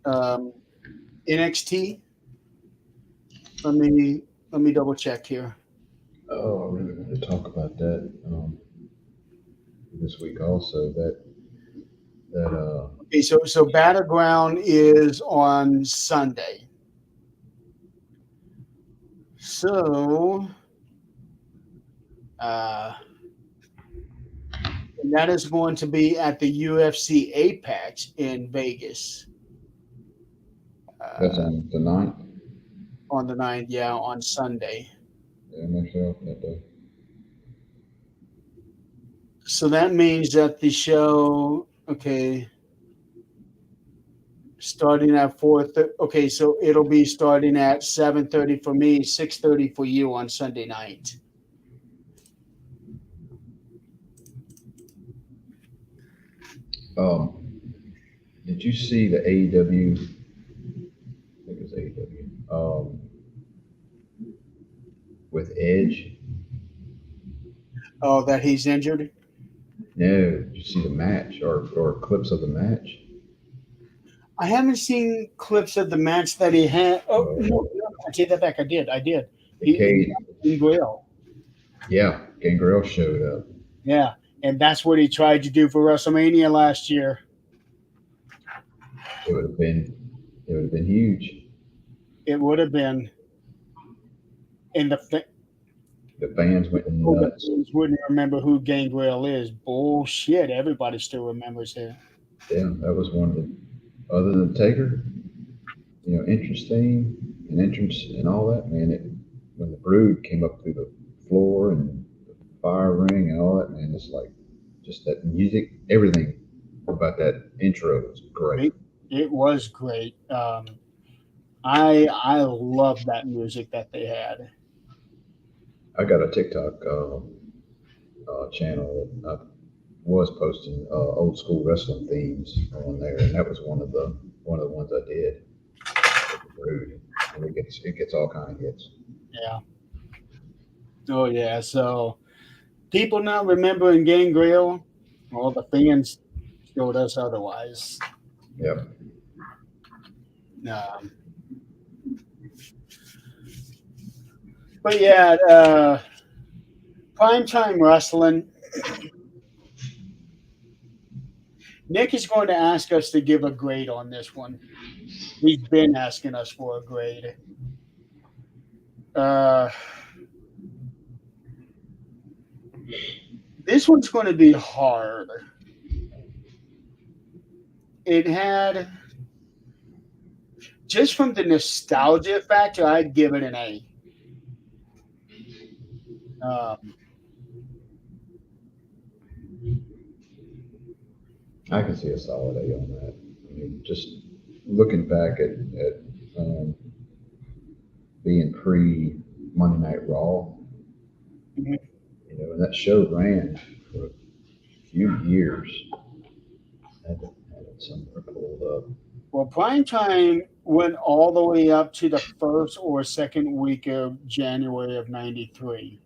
um, NXT. Let me double check here. oh, I really want to talk about that this week also. That Okay, so Battleground is on Sunday. So uh, and that is going to be at the UFC Apex in Vegas. that's Uh, on the ninth. On the 9th, yeah, on Sunday. Yeah, I'm actually off that day. So that means that the show, okay, starting at 4. Okay, so it'll be starting at 7:30 for me, 6:30 for you on Sunday night. Did you see the AEW? I think it was AEW. With Edge. Oh, that he's injured. No, did you see the match or clips of the match? I haven't seen clips of the match that he had. Oh Uh, no, no, I take that back. I did. I did. the He Cage. in Grill. Yeah, Gangrel showed up. Yeah, and that's what he tried to do for WrestleMania last year. It would have been it would have been huge. It would have been, and The fans went nuts. wouldn't remember who Gangrel is. Bullshit. Everybody still remembers him. Yeah, that was one of the other than Taker, interesting and entrance and all that, man. When the Brood came up through the floor and the fire ring and all that, man, it's like just that music, everything about that intro was great. It was great. I love that music that they had. I got a TikTok channel that I was posting old school wrestling themes on there, and that was one of the ones I did. With the Brood, and it gets all kind of hits. Yeah. Oh yeah. So people not remembering Gangrel, well, the fans showed us otherwise. Yep. Um, but yeah, primetime wrestling. Nick is going to ask us to give a grade on this one. He's been asking us for a grade. This one's going to be hard. It had, just from the nostalgia factor, I'd give it an A. I can see a solid A on that. I mean, just looking back at being pre Monday Night Raw, Mhm. and that show ran for a few years. Had it somewhere pulled up. Well, prime time went all the way up to the first or second week of January of '93.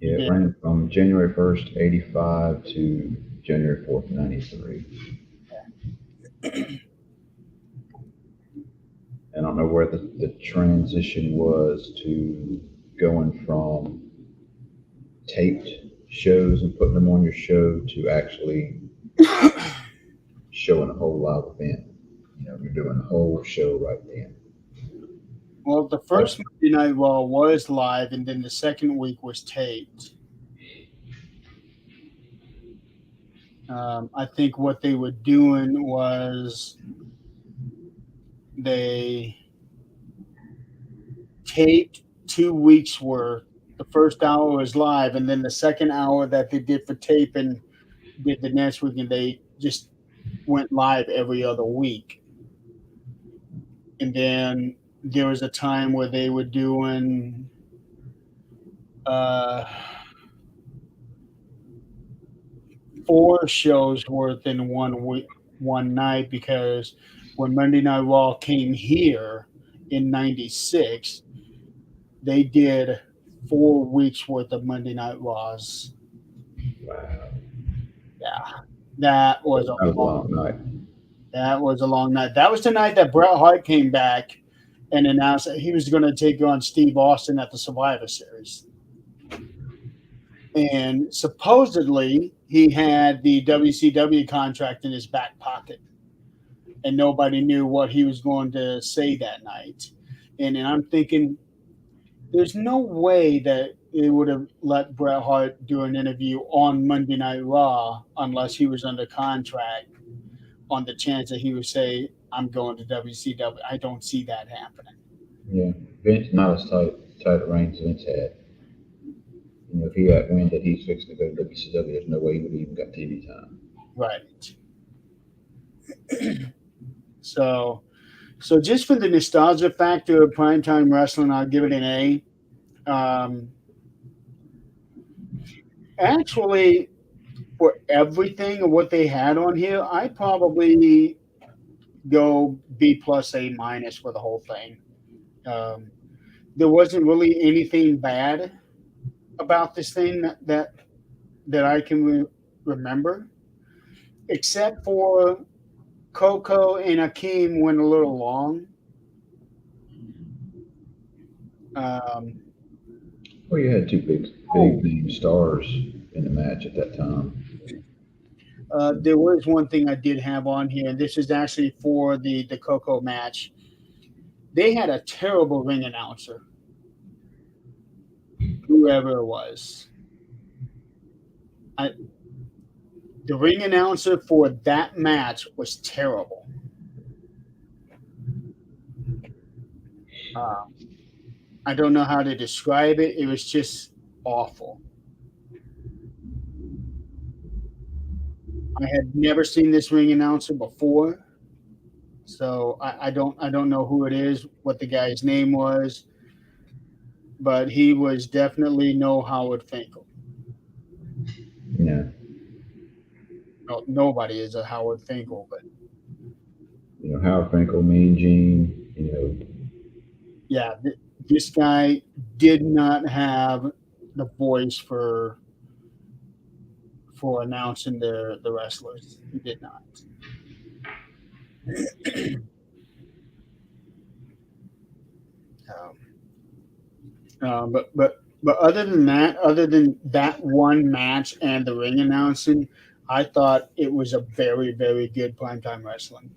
Yeah, it Yeah. ran from January 1st, 85 to January 4th, 93. And I don't know where the transition was to going from taped shows and putting them on your show to actually showing a whole live event. You're doing a whole show right then. Well, the first Monday Night Raw was live, and then the second week was taped. I think what they were doing was they taped 2 weeks worth. The first hour was live, and then the second hour that they did for taping did the next week, and they just went live every other week. And then there was a time where they were doing 4 shows worth in one night, because when Monday Night Raw came here in '96, they did 4 weeks worth of Monday Night Raws. Wow. Yeah, that was That was a long night. That was a long night. That was the night that Bret Hart came back and announced that he was going to take on Steve Austin at the Survivor Series. And supposedly he had the WCW contract in his back pocket, and nobody knew what he was going to say that night. And I'm thinking, there's no way that they would have let Bret Hart do an interview on Monday Night Raw unless he was under contract, on the chance that he would say, I'm going to WCW. I don't see that happening. Yeah, Vince not as tight a reign as Vince had. If he had wind that he's fixing to go to WCW, there's no way he would even got TV time. Right. So just for the nostalgia factor of primetime wrestling, I'll give it an A. Actually, for everything of what they had on here, I probably go B plus A minus for the whole thing. There wasn't really anything bad about this thing that I can remember, except for Coco and Akeem went a little long. Well, you had two big name stars in the match at that time. There was one thing I did have on here, and this is actually for the Coco match. They had a terrible ring announcer, whoever it was. The ring announcer for that match was terrible. I don't know how to describe it. It was just awful. I had never seen this ring announcer before, so I don't know who it is, what the guy's name was, but he was definitely no Howard Finkel. Yeah. No, nobody is a Howard Finkel, but Howard Finkel, Mean Gene. Yeah, this guy did not have the voice for announcing the wrestlers. He did not. But other than that one match and the ring announcing, I thought it was a very, very good primetime wrestling.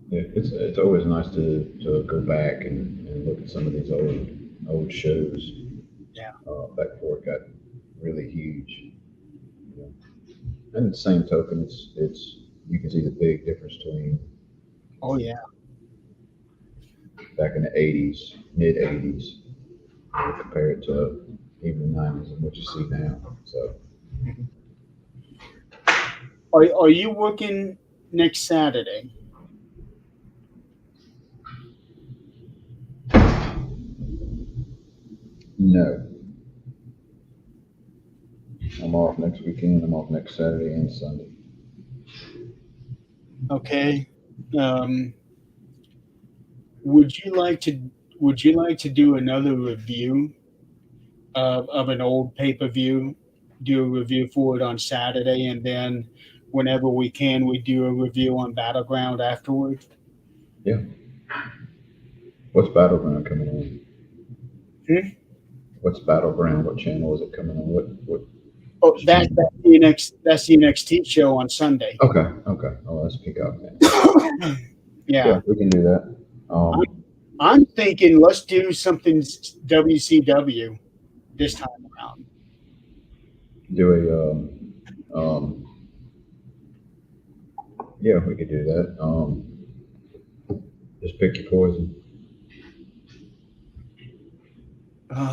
Yeah, it's always nice to go back and look at some of these old shows. Yeah. Back before it got really huge. And the same token, it's you can see the big difference between. Oh yeah. Back in the '80s, mid '80s, compared to even the '90s and what you see now. So. Are you working next Saturday? No. I'm off next weekend. I'm off next Saturday and Sunday. Okay. Would you like to do another review of an old pay-per-view? Do a review for it on Saturday, and then whenever we can, we do a review on Battleground afterwards. Yeah. What's Battleground coming on? What's Battleground? What channel is it coming on? What? Oh, that's the NXT show on Sunday. Okay. Oh, let's pick up. Yeah, we can do that. I'm thinking let's do something WCW this time around. Do yeah, we could do that. Just pick your poison.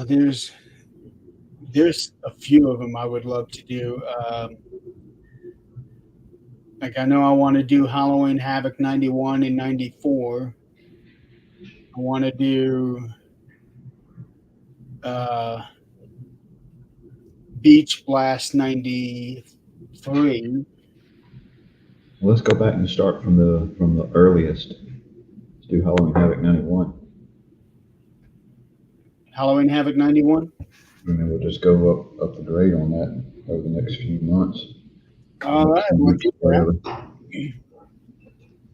There's a few of them I would love to do. Like I know I want to do Halloween Havoc 91 and 94. I want to do Beach Blast 93. Let's go back and start from the earliest. Let's do Halloween Havoc 91. Halloween Havoc 91? And then we'll just go up the grade on that over the next few months. All right. We'll do that.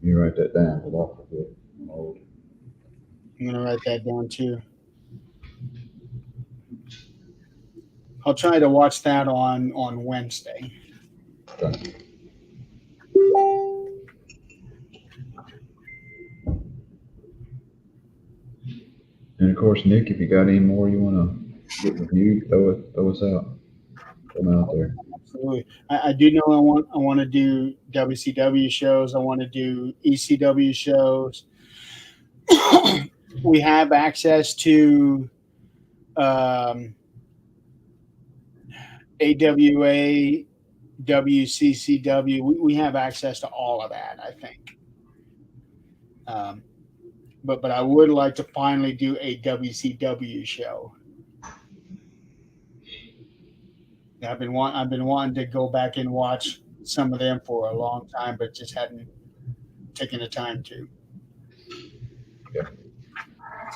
You write that down. I'm old. I'm going to write that down too. I'll try to watch that on Wednesday. Okay. And of course, Nick, if you got any more you want to get reviewed, throw us out. Come out there. absolutely. I do know I want to do WCW shows. I want to do ECW shows. We have access to um, AWA, WCCW. We have access to all of that, I think. Um, but I would like to finally do a WCW show. I've been wanting to go back and watch some of them for a long time, but just hadn't taken the time to. Yeah.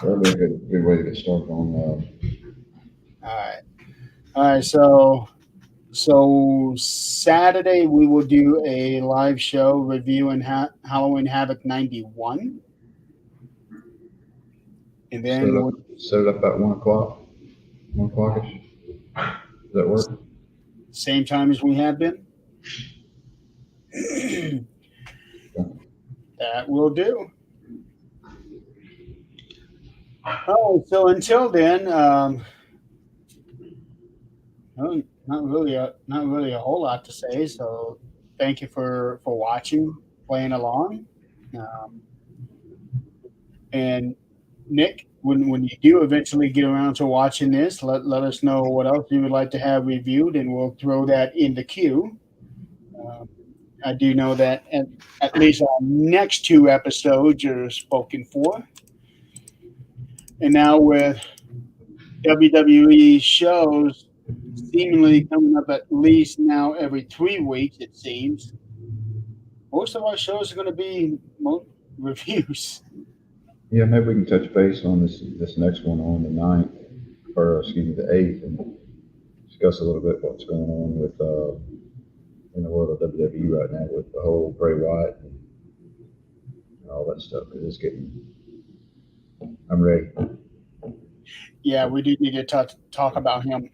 So that'd be a good way to get started on. All right, all right. So Saturday we will do a live show reviewing Halloween Havoc '91, and Set then it up, set it up at 1 o'clock, 1 o'clockish. Does that work? same time as we have been. That will do. Oh, so until then, no, not really a whole lot to say. So thank you for watching, playing along, um, and Nick. When you do eventually get around to watching this, let us know what else you would like to have reviewed, and we'll throw that in the queue. Um, I do know that at least our next two episodes are spoken for. And now with WWE shows seemingly coming up at least now every 3 weeks, it seems, most of our shows are going to be reviews. Yeah, maybe we can touch base on this next one on the 9th, or excuse me, the 8th, and discuss a little bit what's going on with in the world of WWE right now with the whole Bray Wyatt and all that stuff. Because it's getting, I'm ready. Yeah, we do need to talk about him.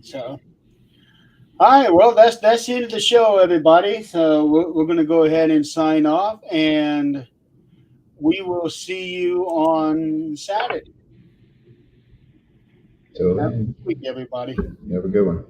So, all right, well, that's the end of the show, everybody. So we're going to go ahead and sign off, and we will see you on Saturday. Till Have a then, good week, everybody. you have a good one.